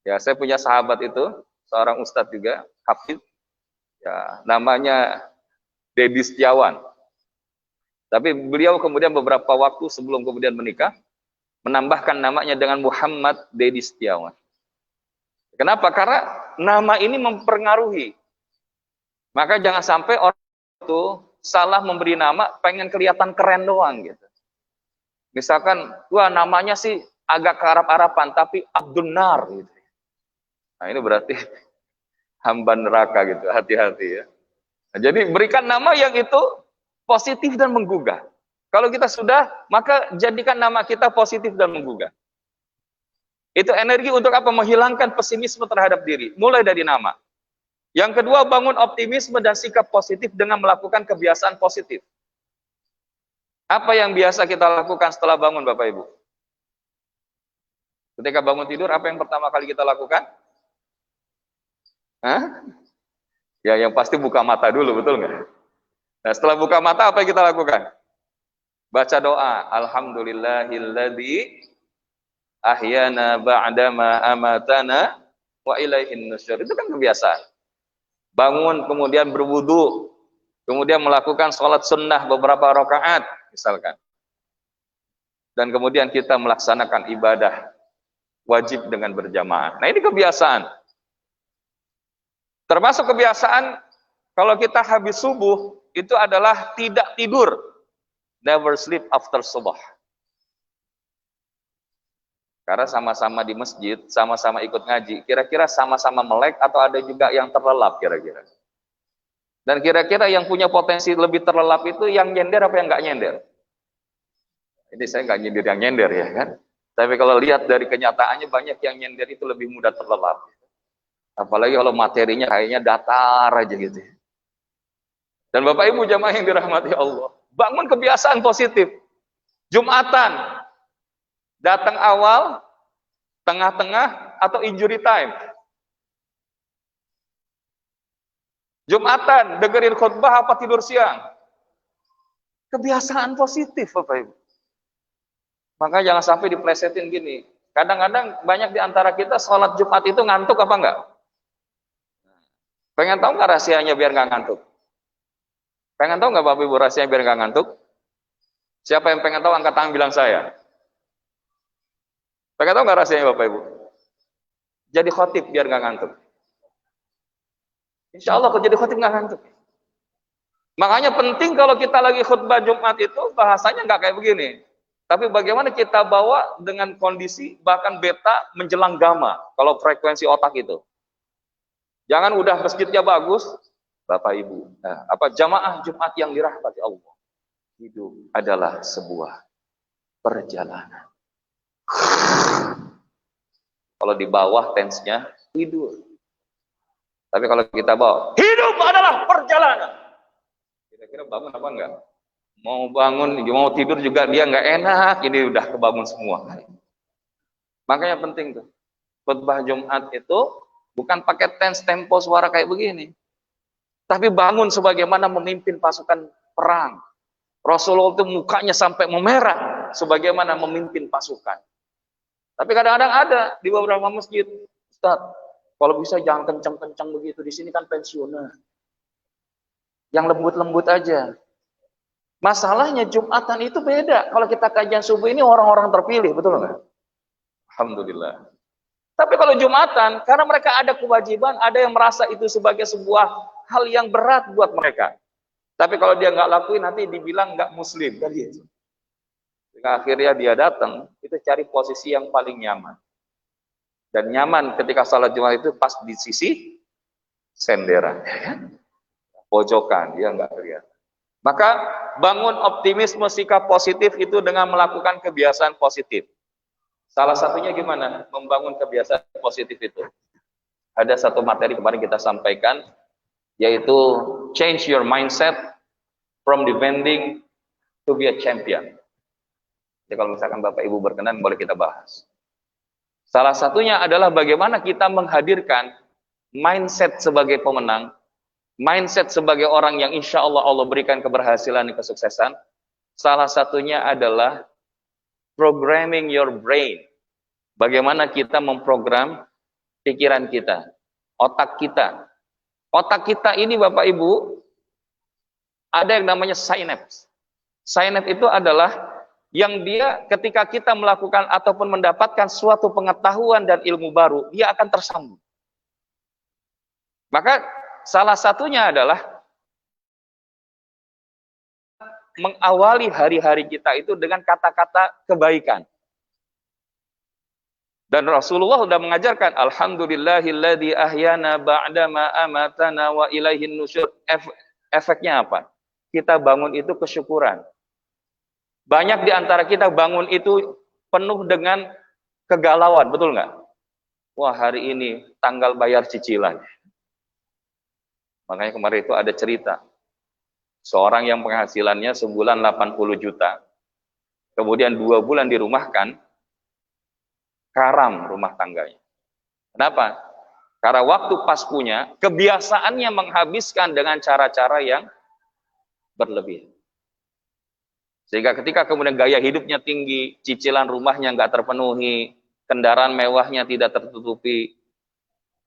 Ya, saya punya sahabat itu, seorang ustadz juga, hafid, ya, namanya Dedi Setiawan. Tapi beliau kemudian beberapa waktu sebelum kemudian menikah, menambahkan namanya dengan Muhammad Dedi Setiawan. Kenapa? Karena nama ini mempengaruhi. Maka jangan sampai orang itu salah memberi nama, pengen kelihatan keren doang gitu. Misalkan, wah namanya sih agak ke Arab-Araban, tapi Abdunnar gitu. Nah ini berarti hamba neraka gitu, hati-hati ya. Nah, jadi berikan nama yang itu positif dan menggugah. Kalau kita sudah, maka jadikan nama kita positif dan menggugah. Itu energi untuk apa? Menghilangkan pesimisme terhadap diri, mulai dari nama. Yang kedua, bangun optimisme dan sikap positif dengan melakukan kebiasaan positif. Apa yang biasa kita lakukan setelah bangun, Bapak Ibu? Ketika bangun tidur, apa yang pertama kali kita lakukan? Hah? Ya, yang pasti buka mata dulu, betul nggak? Nah, setelah buka mata, apa yang kita lakukan? Baca doa. Alhamdulillahilladzi ahyana ba'dama amatana wa ilaihin nusyur. Itu kan kebiasaan. Bangun, kemudian berwudu, kemudian melakukan sholat sunnah beberapa rakaat, misalkan. Dan kemudian kita melaksanakan ibadah wajib dengan berjamaah. Nah ini kebiasaan. Termasuk kebiasaan kalau kita habis subuh, itu adalah tidak tidur. Never sleep after subuh. Karena sama-sama di masjid, sama-sama ikut ngaji. Kira-kira sama-sama melek atau ada juga yang terlelap kira-kira. Dan kira-kira yang punya potensi lebih terlelap itu yang nyender apa yang nggak nyender? Ini saya nggak nyindir yang nyender ya kan. Tapi kalau lihat dari kenyataannya banyak yang nyender itu lebih mudah terlelap. Apalagi kalau materinya kayaknya datar aja gitu. Dan Bapak Ibu jamaah yang dirahmati Allah, bangun kebiasaan positif. Jumatan, datang awal, tengah-tengah, atau injury time. Jumatan, dengerin khutbah apa tidur siang. Kebiasaan positif Bapak Ibu. Maka jangan sampai diplesetin gini. Kadang-kadang banyak di antara kita sholat Jumat itu ngantuk apa enggak? Pengen tahu nggak rahasianya biar nggak ngantuk? Pengen tahu nggak Bapak Ibu rahasianya biar nggak ngantuk? Siapa yang pengen tahu angkat tangan bilang saya. Pengen tahu nggak rahasianya Bapak Ibu? Jadi khotib biar nggak ngantuk. Insya Allah kalau jadi khotib nggak ngantuk. Makanya penting kalau kita lagi khutbah Jumat itu bahasanya nggak kayak begini. Tapi bagaimana kita bawa dengan kondisi bahkan beta menjelang gamma kalau frekuensi otak itu. Jangan udah masjidnya bagus, Bapak Ibu. Nah, jamaah Jumat yang dirahmati Allah. Hidup adalah sebuah perjalanan. Kalau di bawah tensnya tidur. Tapi kalau kita bawa, hidup adalah perjalanan. Kira-kira bangun apa enggak? Mau bangun, mau tidur juga dia enggak enak. Ini udah kebangun semua. Makanya penting tuh. Khutbah Jumat itu bukan pakai tense tempo suara kayak begini. Tapi bangun sebagaimana memimpin pasukan perang. Rasulullah itu mukanya sampai memerah sebagaimana memimpin pasukan. Tapi kadang-kadang ada di beberapa masjid, Ustaz, kalau bisa jangan kencang-kencang begitu. Di sini kan pensiunan. Yang lembut-lembut aja. Masalahnya Jumatan itu beda. Kalau kita kajian subuh ini orang-orang terpilih, betul nggak? Alhamdulillah. Tapi kalau Jumatan, karena mereka ada kewajiban, ada yang merasa itu sebagai sebuah hal yang berat buat mereka. Tapi kalau dia nggak lakuin, nanti dibilang nggak muslim. Kan gitu. Sehingga akhirnya dia datang, itu cari posisi yang paling nyaman. Dan nyaman ketika salat Jumat itu pas di sisi senderan. Pojokan, dia nggak kelihatan. Maka bangun optimisme sikap positif itu dengan melakukan kebiasaan positif. Salah satunya gimana? Membangun kebiasaan positif itu. Ada satu materi kemarin kita sampaikan, yaitu change your mindset from defending to be a champion. Jadi kalau misalkan Bapak Ibu berkenan, boleh kita bahas. Salah satunya adalah bagaimana kita menghadirkan mindset sebagai pemenang, mindset sebagai orang yang insya Allah Allah berikan keberhasilan dan kesuksesan. Salah satunya adalah programming your brain. Bagaimana kita memprogram pikiran kita, otak kita. Otak kita ini Bapak Ibu, ada yang namanya synapse. Synapse itu adalah yang dia ketika kita melakukan ataupun mendapatkan suatu pengetahuan dan ilmu baru, dia akan tersambung. Maka salah satunya adalah mengawali hari-hari kita itu dengan kata-kata kebaikan. Dan Rasulullah sudah mengajarkan, Alhamdulillahilladzi ahyana ba'dama amatana wa ilaihin nusyur. Efeknya apa? Kita bangun itu kesyukuran. Banyak di antara kita bangun itu penuh dengan kegalauan, betul nggak? Wah, hari ini tanggal bayar cicilan. Makanya kemarin itu ada cerita. Seorang yang penghasilannya sebulan 80 juta. Kemudian 2 bulan dirumahkan, karam rumah tangganya. Kenapa? Karena waktu pas punya, kebiasaannya menghabiskan dengan cara-cara yang berlebih. Sehingga ketika kemudian gaya hidupnya tinggi, cicilan rumahnya nggak terpenuhi, kendaraan mewahnya tidak tertutupi,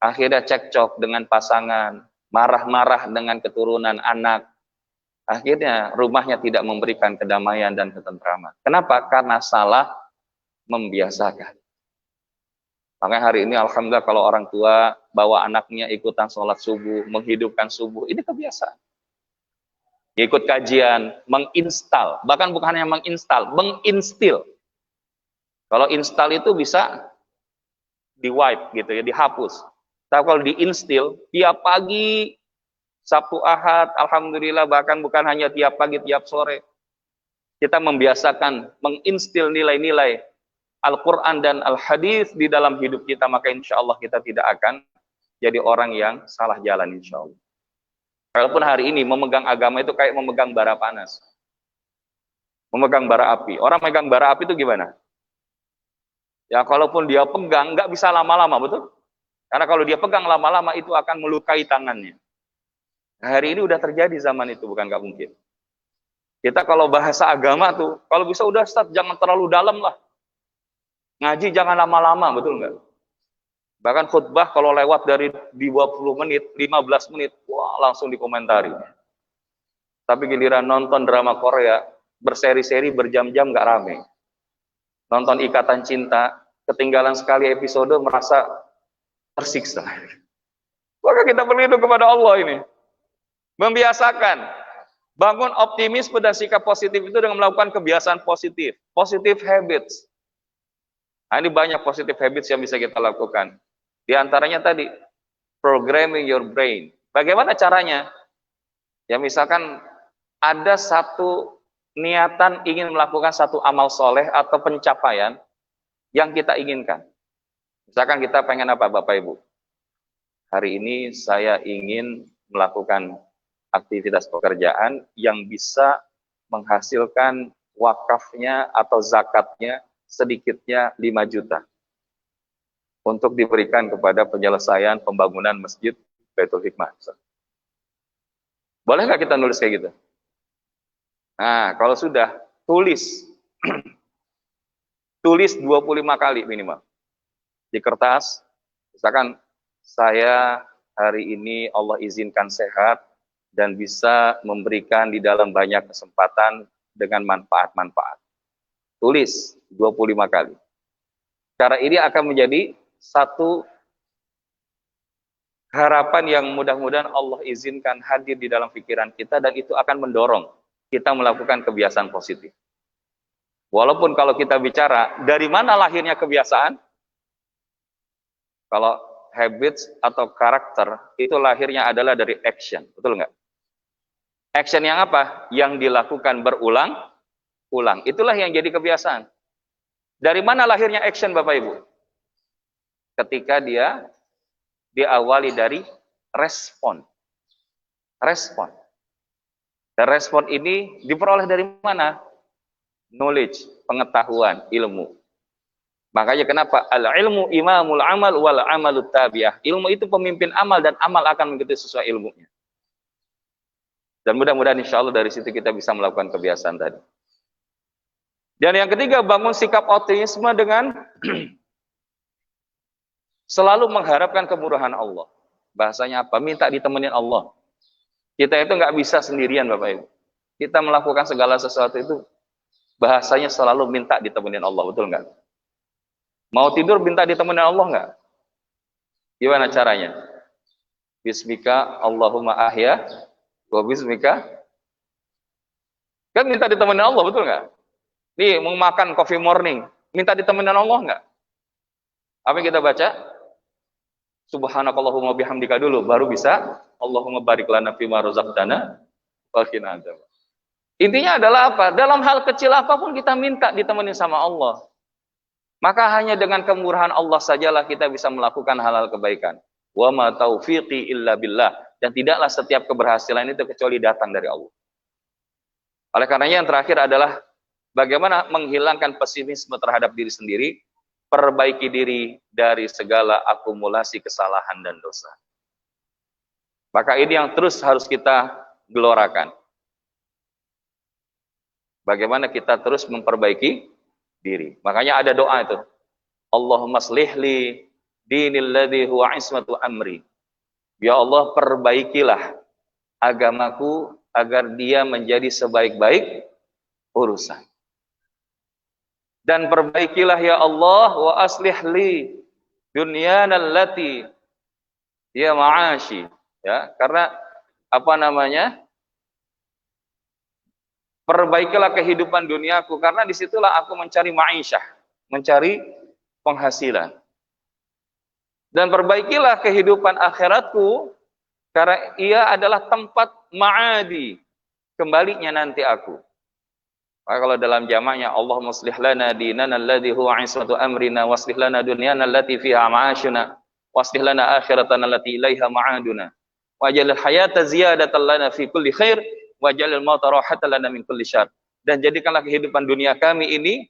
akhirnya cekcok dengan pasangan, marah-marah dengan keturunan anak, akhirnya rumahnya tidak memberikan kedamaian dan ketentraman. Kenapa? Karena salah membiasakan. Makanya hari ini alhamdulillah kalau orang tua bawa anaknya ikutan sholat subuh, menghidupkan subuh, ini kebiasaan. Ikut kajian, menginstal, bahkan bukan hanya menginstal, menginstil. Kalau install itu bisa di-wipe gitu ya, dihapus. Tapi kalau diinstil, tiap pagi, Sabtu Ahad, alhamdulillah bahkan bukan hanya tiap pagi, tiap sore. Kita membiasakan menginstil nilai-nilai Al-Quran dan Al-Hadis di dalam hidup kita, maka insya Allah kita tidak akan jadi orang yang salah jalan insya Allah. Walaupun hari ini memegang agama itu kayak memegang bara panas. Memegang bara api. Orang memegang bara api itu gimana? Ya kalaupun dia pegang, nggak bisa lama-lama, betul? Karena kalau dia pegang lama-lama itu akan melukai tangannya. Nah, hari ini udah terjadi zaman itu, bukan nggak mungkin. Kita kalau bahasa agama tuh, kalau bisa udah Ustaz, jangan terlalu dalam lah. Ngaji jangan lama-lama, betul nggak? Bahkan khutbah kalau lewat dari 20 menit, 15 menit, wah langsung dikomentari. Tapi giliran nonton drama Korea, berseri-seri, berjam-jam nggak rame. Nonton Ikatan Cinta, ketinggalan sekali episode, merasa tersiksa. Maka kita berlindung kepada Allah ini. Membiasakan. Bangun optimisme dan sikap positif itu dengan melakukan kebiasaan positif. Positive habits. Nah, ini banyak positive habits yang bisa kita lakukan. Di antaranya tadi, programming your brain. Bagaimana caranya? Ya misalkan ada satu niatan ingin melakukan satu amal soleh atau pencapaian yang kita inginkan. Misalkan kita pengen apa Bapak Ibu? Hari ini saya ingin melakukan aktivitas pekerjaan yang bisa menghasilkan wakafnya atau zakatnya sedikitnya 5 juta untuk diberikan kepada penyelesaian pembangunan masjid Baitul Hikmah. Boleh nggak kita nulis kayak gitu? Nah, kalau sudah, tulis. Tulis 25 kali minimal. Di kertas, misalkan saya hari ini Allah izinkan sehat dan bisa memberikan di dalam banyak kesempatan dengan manfaat-manfaat. Tulis 25 kali. Cara ini akan menjadi satu harapan yang mudah-mudahan Allah izinkan hadir di dalam pikiran kita dan itu akan mendorong kita melakukan kebiasaan positif. Walaupun kalau kita bicara dari mana lahirnya kebiasaan, kalau habits atau karakter itu lahirnya adalah dari action, betul nggak? Action yang apa? Yang dilakukan berulang-ulang. Itulah yang jadi kebiasaan. Dari mana lahirnya action Bapak Ibu? Ketika dia diawali dari respon. Respon. Dan respon ini diperoleh dari mana? Knowledge, pengetahuan, ilmu. Makanya kenapa? Al-ilmu imamul amal wal amalut tabi'ah. Ilmu itu pemimpin amal dan amal akan mengikuti sesuai ilmunya. Dan mudah-mudahan insya Allah dari situ kita bisa melakukan kebiasaan tadi. Dan yang ketiga, bangun sikap optimisme dengan selalu mengharapkan kemurahan Allah. Bahasanya apa? Minta ditemenin Allah. Kita itu nggak bisa sendirian Bapak Ibu. Kita melakukan segala sesuatu itu bahasanya selalu minta ditemenin Allah, betul nggak? Mau tidur minta ditemenin Allah nggak? Gimana caranya? Bismika Allahumma ahya wa bismika. Kan minta ditemenin Allah, betul nggak? Nih mau makan coffee morning, minta ditemenin Allah nggak? Apa yang kita baca? Subhanakallahumma bihamdika dulu, baru bisa Allahumma barik lana fima razaqtana wa qina adzab. Intinya adalah apa? Dalam hal kecil apapun kita minta ditemenin sama Allah. Maka hanya dengan kemurahan Allah sajalah kita bisa melakukan hal-hal kebaikan. Wa ma taufiqi illa billah. Dan tidaklah setiap keberhasilan itu kecuali datang dari Allah. Oleh karenanya yang terakhir adalah bagaimana menghilangkan pesimisme terhadap diri sendiri, perbaiki diri dari segala akumulasi kesalahan dan dosa. Maka ini yang terus harus kita gelorakan. Bagaimana kita terus memperbaiki diri. Makanya ada doa itu. Allahumma slihli dinil ladzi huwa ismatu amri. Ya Allah, perbaikilah agamaku agar dia menjadi sebaik-baik urusan. Dan perbaikilah ya Allah wa aslih li dunyana allati ya ma'ashi. Ya, karena apa namanya? Perbaikilah kehidupan duniaku karena disitulah aku mencari ma'isyah, mencari penghasilan. Dan perbaikilah kehidupan akhiratku karena ia adalah tempat ma'adi, kembalinya nanti aku. Maka kalau dalam jamaknya Allahumma aslih lana dinana alladhi huwa ismatu amrina waslih lana dunyana allati fiha ma'ashuna waslih lana akhiratana allati ilaiha ma'aduna waj'al hayata ziyadatan lana fi kulli khair waj'al mauta rahatan lana min kulli syarr. Dan jadikanlah kehidupan dunia kami ini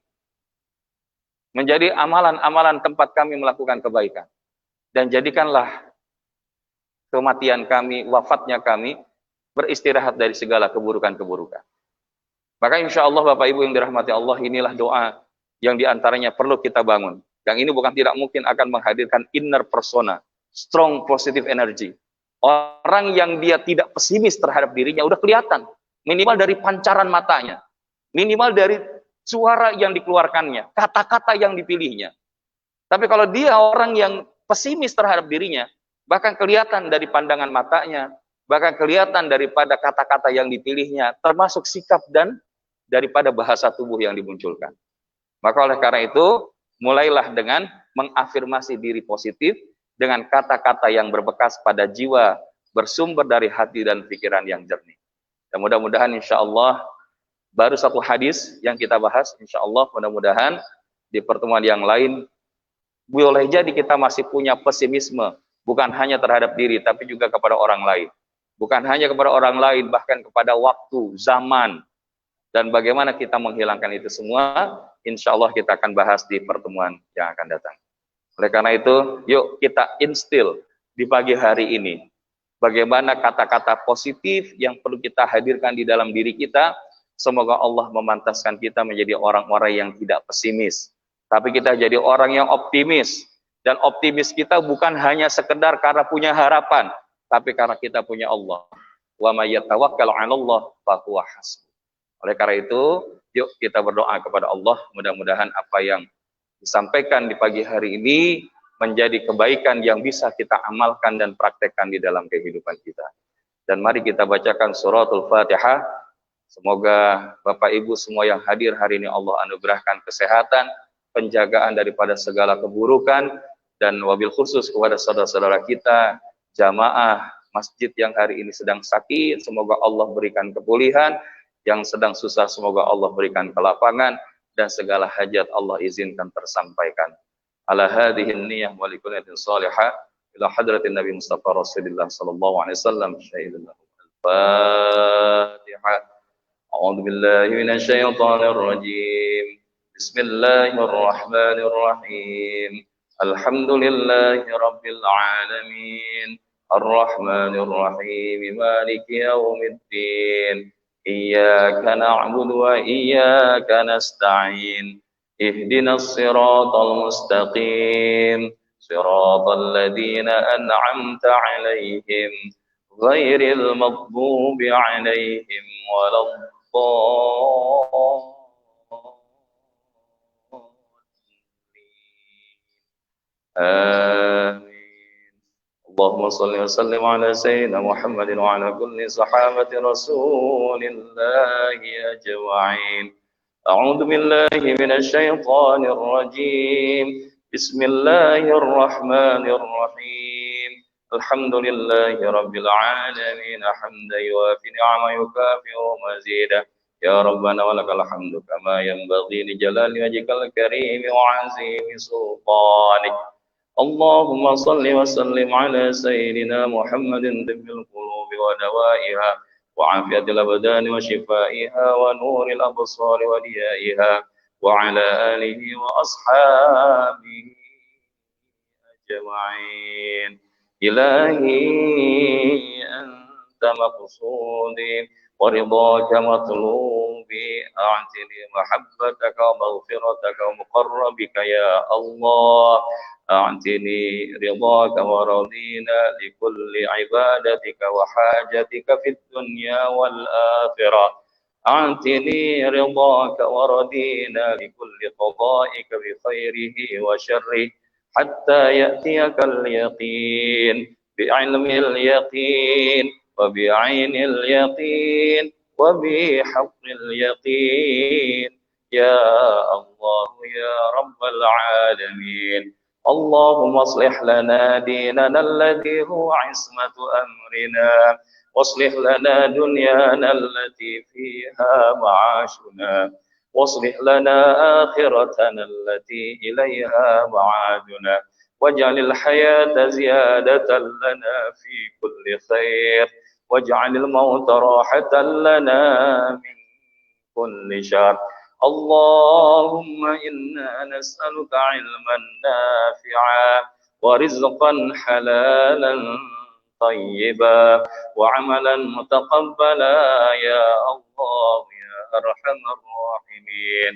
menjadi amalan-amalan tempat kami melakukan kebaikan. Dan jadikanlah kematian kami, wafatnya kami beristirahat dari segala keburukan-keburukan. Maka insya Allah Bapak Ibu yang dirahmati Allah, inilah doa yang diantaranya perlu kita bangun. Yang ini bukan tidak mungkin akan menghadirkan inner persona, strong positive energy. Orang yang dia tidak pesimis terhadap dirinya udah kelihatan, minimal dari pancaran matanya, minimal dari suara yang dikeluarkannya, kata-kata yang dipilihnya. Tapi kalau dia orang yang pesimis terhadap dirinya, bahkan kelihatan dari pandangan matanya, bahkan kelihatan daripada kata-kata yang dipilihnya, termasuk sikap dan daripada bahasa tubuh yang dimunculkan. Maka oleh karena itu, mulailah dengan mengafirmasi diri positif dengan kata-kata yang berbekas pada jiwa, bersumber dari hati dan pikiran yang jernih. Dan mudah-mudahan insya Allah, baru satu hadis yang kita bahas, insya Allah mudah-mudahan di pertemuan yang lain, boleh jadi kita masih punya pesimisme, bukan hanya terhadap diri, tapi juga kepada orang lain. Bukan hanya kepada orang lain, bahkan kepada waktu, zaman, dan bagaimana kita menghilangkan itu semua, insya Allah kita akan bahas di pertemuan yang akan datang. Oleh karena itu, yuk kita instil di pagi hari ini, bagaimana kata-kata positif yang perlu kita hadirkan di dalam diri kita. Semoga Allah memantaskan kita menjadi orang-orang yang tidak pesimis, tapi kita jadi orang yang optimis. Dan optimis kita bukan hanya sekedar karena punya harapan, tapi karena kita punya Allah. Wa may yatawakkal 'alallah fahuwa hasbuh. Oleh karena itu, yuk kita berdoa kepada Allah, mudah-mudahan apa yang disampaikan di pagi hari ini menjadi kebaikan yang bisa kita amalkan dan praktekkan di dalam kehidupan kita. Dan mari kita bacakan suratul Fatihah. Semoga Bapak Ibu semua yang hadir hari ini Allah anugerahkan kesehatan, penjagaan daripada segala keburukan, dan wabil khusus kepada saudara-saudara kita, jamaah masjid yang hari ini sedang sakit, semoga Allah berikan kepulihan, yang sedang susah semoga Allah berikan kelapangan, dan segala hajat Allah izinkan tersampaikan. Ala hadhihi niyah wa likulli salihah ila hadratin Nabi Mustafa Rasulullah sallallahu alaihi wasallam. Al-Fatihah. A'udzu billahi minasy syaithanir rajim. Bismillahirrahmanirrahim. Alhamdulillahi rabbil alamin. Ar-Rahmanir Rahim. Maliki yaumiddin. Iyyaka na'budu wa iyyaka nasta'in. Ihdinas siratal mustaqim. Siratal ladzina an'amta 'alaihim ghairil maghdubi 'alaihim waladdallin. Amin. Allahumma salli wa sallim ala sayyidina Muhammadin wa ala kulli sahabati Rasulillahi ajma'in. A'udzu billahi minasy syaithanir rajim. Bismillahirrahmanirrahim. Alhamdulillahi rabbil alamin. Hamdan yuwafi ni'ama yukafi'u mazidah. Ya Rabbana wa lakal hamdu kama yanbaghi li jalali wajhikal karim wa 'azimi sultanik. Allahumma salli wa sallim ala sayyidina Muhammadin tibbil qulubi wa dawaiha wa afiyatil abdani wa shifaiha wa nuril absari wa diyaiha wa ala alihi wa ashabihi ajma'in. Ilahi anta maqsudi wa ridhaka matlubi a'tini mahabbataka wa maghfirataka wa muqarrabika ya Allah. أعطني رضاك ورضينا لكل عبادتك وحاجتك في الدنيا والآخرة. أعطني رضاك ورضينا لكل قضائك بخيره وشره حتى يأتيك اليقين بعلم اليقين وبعين اليقين وبحق اليقين يا الله يا رب العالمين. اللهم اصلح لنا ديننا الذي هو عصمة أمرنا واصلح لنا دنيانا التي فيها معاشنا واصلح لنا آخرتنا التي إليها معادنا واجعل الحياة زيادة لنا في كل خير واجعل الموت راحة لنا من كل شر. اللهم إنا نسألك علما نافعا ورزقا حلالا طيبا وعملا متقبلا يا الله يا أرحم الراحمين.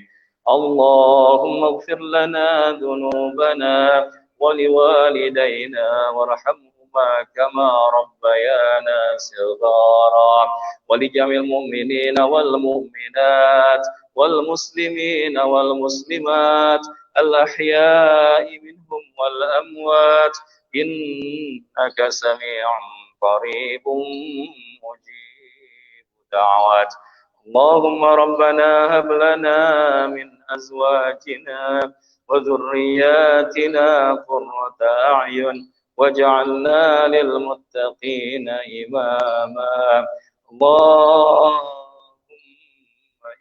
اللهم اغفر لنا ذنوبنا ولوالدينا وارحمهما كما ربيانا صغارا ولجميع المؤمنين والمؤمنات والمسلمين والمسلمات الأحياء منهم والأموات إنك سميع قريب مجيب دعوات. اللهم ربنا هب لنا من أزواجنا وذرياتنا قرة أعين واجعلنا للمتقين إماما. اللهم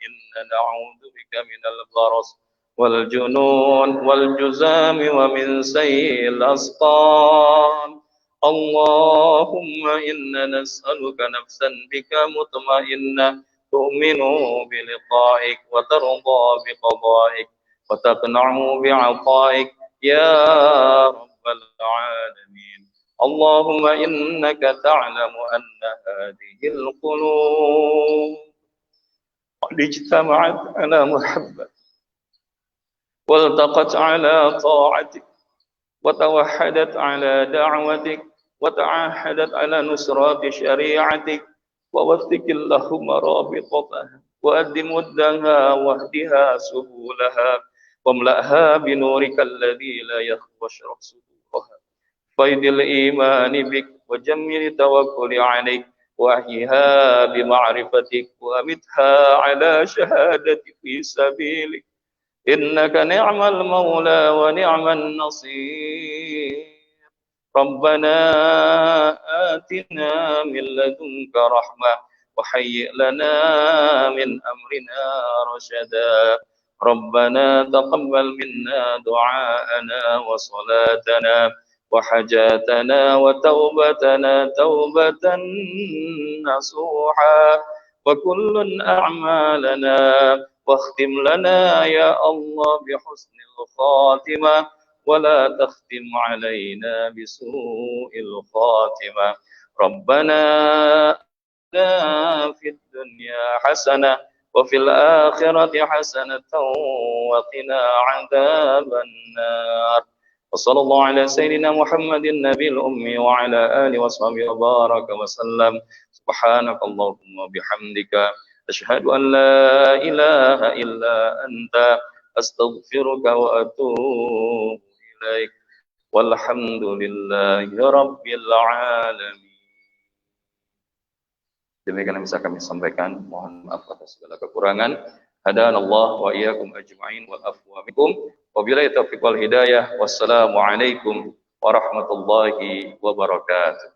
إنا نعوذ بك من البرص والجنون والجزام ومن سيء الأسقام. اللهم إنا نسألك نفسا بك مطمئنة تؤمن بلقائك وترضى بقضائك وتقنع بعطائك يا رب العالمين. اللهم إنك تعلم أن هذه القلوب قد اجتمعت على محبة والتقت على طاعتك وتوحدت على دعوتك وتعاهدت على نصرات شريعتك ووثق اللهم رابطتها وأدم ودها واهدها سبلها واملأها بنورك الذي لا يخفى اشرح صدورها فيض الإيمان بك وجمل التوكل عليك واحيها بمعرفتك وأمتها على شهادة في سبيلك إنك نعم المولى ونعم النصير. ربنا آتنا من لدنك رحمة وهيئ لنا من أمرنا رشدا. ربنا تقبل منا دعاءنا وصلاتنا وحاجاتنا وتوبتنا توبة نصوحا وكل أعمالنا واختم لنا يا الله بحسن الخاتمة ولا تختم علينا بسوء الخاتمة. ربنا آتنا في الدنيا حسنة وفي الآخرة حسنة وقنا عذاب النار. وصلى الله على سيدنا محمد النبي الأمي وعلى آله وصحبه وبارك وسلم. سبحانك اللهم وبحمدك أشهد أن لا إله إلا أنت أستغفرك وأتوب إليك والحمد لله رب العالمين. Demikian yang bisa kami sampaikan. Mohon maaf atas segala kekurangan. Hadanallah wa iyyakum ajma'in wal afwa minkum. Wabillahi taufiq wal hidayah. Wassalamualaikum warahmatullahi wabarakatuh.